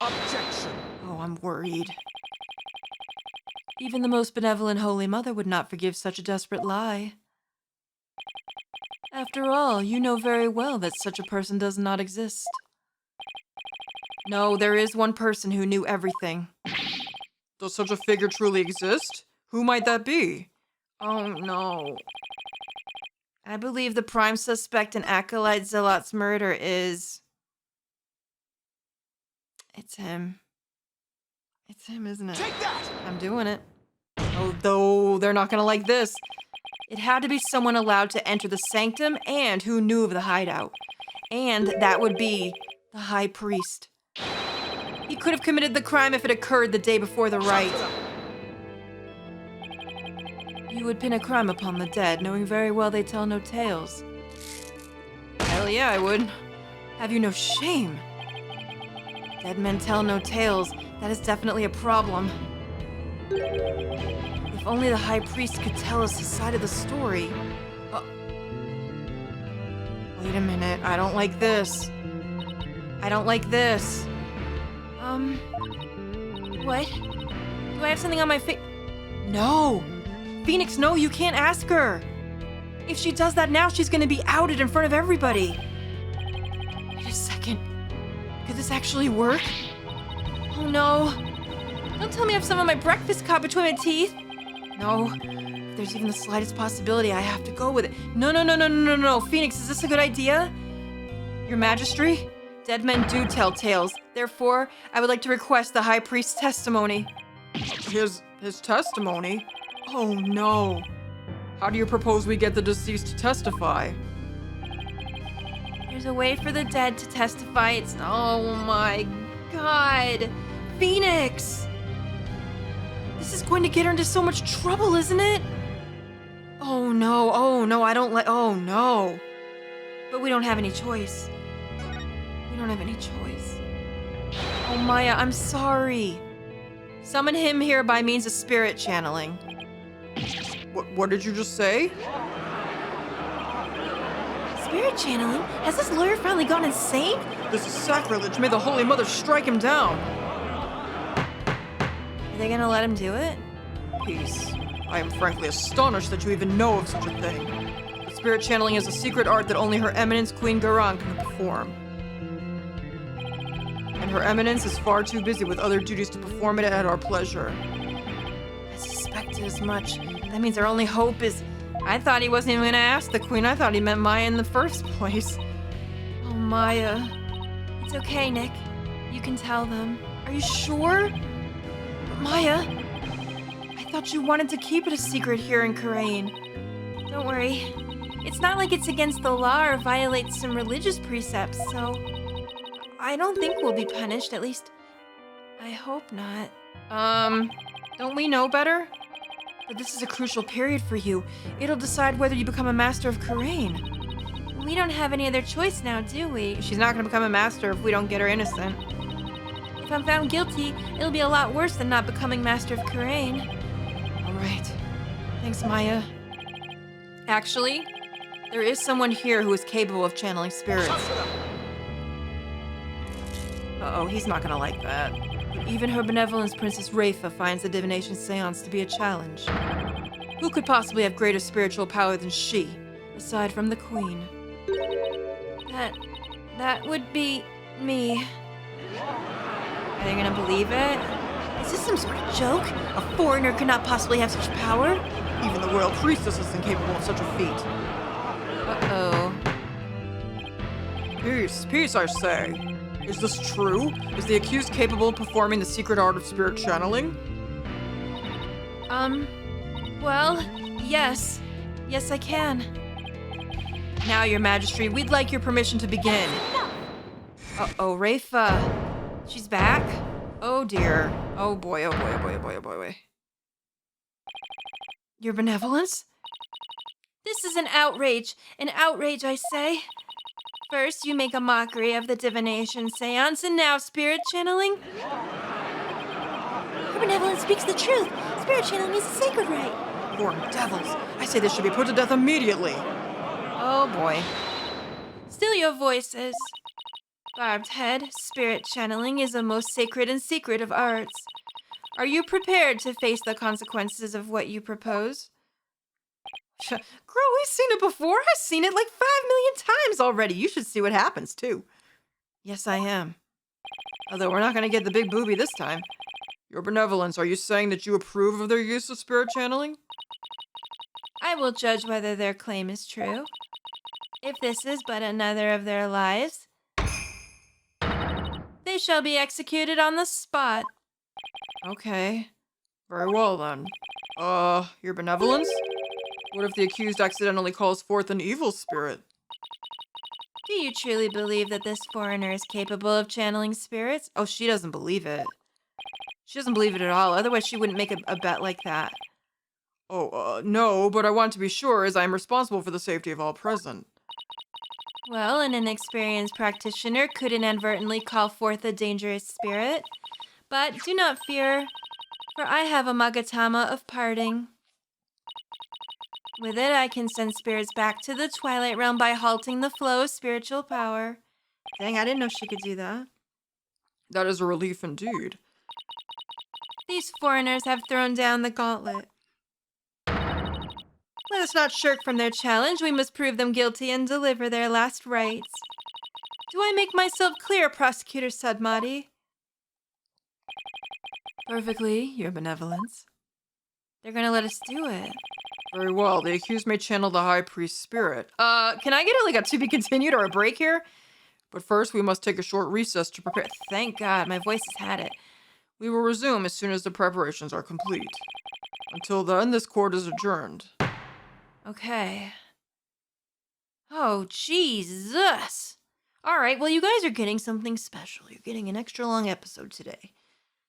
Objection. Oh, I'm worried. Even the most benevolent Holy Mother would not forgive such a desperate lie. After all, you know very well that such a person does not exist. No, there is one person who knew everything. Does such a figure truly exist? Who might that be? Oh no. I believe the prime suspect in Acolyte Zealot's murder is... It's him. It's him, isn't it? Take that! I'm doing it. Oh, though, they're not gonna like this. It had to be someone allowed to enter the sanctum and who knew of the hideout. And that would be the high priest. He could have committed the crime if it occurred the day before the rite. You would pin a crime upon the dead, knowing very well they tell no tales. Hell yeah, I would. Have you no shame? Dead men tell no tales. That is definitely a problem. If only the high priest could tell us his side of the story. Wait a minute, I don't like this. I don't like this. What? Do I have something on my face? No! Phoenix, no, you can't ask her! If she does that now, she's gonna be outed in front of everybody. Wait a second. Could this actually work? Oh no. Don't tell me I have some of my breakfast caught between my teeth. No. If there's even the slightest possibility, I have to go with it. No. Phoenix, is this a good idea? Your Majesty? Dead men do tell tales. Therefore, I would like to request the High Priest's testimony. His testimony? Oh no. How do you propose we get the deceased to testify? There's a way for the dead to testify. It's... Oh my god. Phoenix! This is going to get her into so much trouble, isn't it? Oh no, I don't like... Oh no. But we don't have any choice. We don't have any choice. Oh Maya, I'm sorry. Summon him here by means of spirit channeling. What did you just say? Spirit channeling? Has this lawyer finally gone insane? This is sacrilege. May the Holy Mother strike him down. Are they gonna let him do it? Peace. I am frankly astonished that you even know of such a thing. But spirit channeling is a secret art that only Her Eminence Queen Garang can perform. And Her Eminence is far too busy with other duties to perform it at our pleasure. I suspected as much. That means our only hope is... I thought he wasn't even gonna ask the queen. I thought he meant Maya in the first place. Oh, Maya. It's okay, Nick. You can tell them. Are you sure? But Maya, I thought you wanted to keep it a secret here in Karain. Don't worry. It's not like it's against the law or violates some religious precepts, so... I don't think we'll be punished, at least... I hope not. Don't we know better? But this is a crucial period for you. It'll decide whether you become a master of Karain. We don't have any other choice now, do we? She's not gonna become a master if we don't get her innocent. If I'm found guilty, it'll be a lot worse than not becoming master of Karain. All right. Thanks, Maya. Actually, there is someone here who is capable of channeling spirits. Uh-oh, he's not gonna like that. But even Her Benevolence Princess Rafa finds the divination seance to be a challenge. Who could possibly have greater spiritual power than she, aside from the queen? That would be me. Are they gonna believe it? Is this some sort of joke? A foreigner could not possibly have such power? Even the royal priestess is incapable of such a feat. Uh-oh. Peace, I say. Is this true? Is the accused capable of performing the secret art of spirit channeling? Well, yes. Yes, I can. Now, Your Majesty, we'd like your permission to begin. Uh-oh, Rafa. She's back? Oh dear. Oh boy, oh boy, oh boy, oh boy, oh boy, oh boy. Your benevolence? This is an outrage. An outrage, I say. First, you make a mockery of the divination seance, and now spirit channeling? Your benevolence speaks the truth. Spirit channeling is a sacred right. Born devils. I say this should be put to death immediately. Oh boy. Still your voices. Barbed head, spirit channeling is the most sacred and secret of arts. Are you prepared to face the consequences of what you propose? Girl, we've seen it before. I've seen it like 5 million times already. You should see what happens, too. Yes, I am. Although we're not going to get the big booby this time. Your benevolence, are you saying that you approve of their use of spirit channeling? I will judge whether their claim is true. If this is but another of their lies, they shall be executed on the spot. Okay. Very well, then. Your benevolence? What if the accused accidentally calls forth an evil spirit? Do you truly believe that this foreigner is capable of channeling spirits? Oh, she doesn't believe it. She doesn't believe it at all. Otherwise, she wouldn't make a bet like that. Oh, no, but I want to be sure as I am responsible for the safety of all present. Well, an inexperienced practitioner could inadvertently call forth a dangerous spirit. But do not fear, for I have a Magatama of parting. With it, I can send spirits back to the Twilight Realm by halting the flow of spiritual power. Dang, I didn't know she could do that. That is a relief indeed. These foreigners have thrown down the gauntlet. Let us not shirk from their challenge. We must prove them guilty and deliver their last rites. Do I make myself clear, Prosecutor Sadmati? Perfectly, your benevolence. They're gonna let us do it. Very well. The accused may channel the high priest's spirit. Can I get a to be continued or a break here? But first, we must take a short recess to prepare. Thank God, my voice has had it. We will resume as soon as the preparations are complete. Until then, this court is adjourned. Okay. Oh, Jesus. All right, well, you guys are getting something special. You're getting an extra long episode today.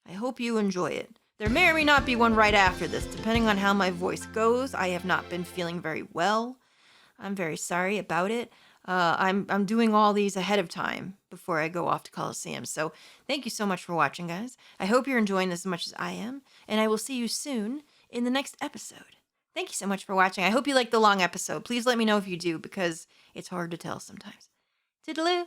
I hope you enjoy it. There may or may not be one right after this, depending on how my voice goes. I have not been feeling very well. I'm very sorry about it. I'm doing all these ahead of time before I go off to Coliseum. So thank you so much for watching, guys. I hope you're enjoying this as much as I am, and I will see you soon in the next episode. Thank you so much for watching. I hope you liked the long episode. Please let me know if you do, because it's hard to tell sometimes. Toodaloo.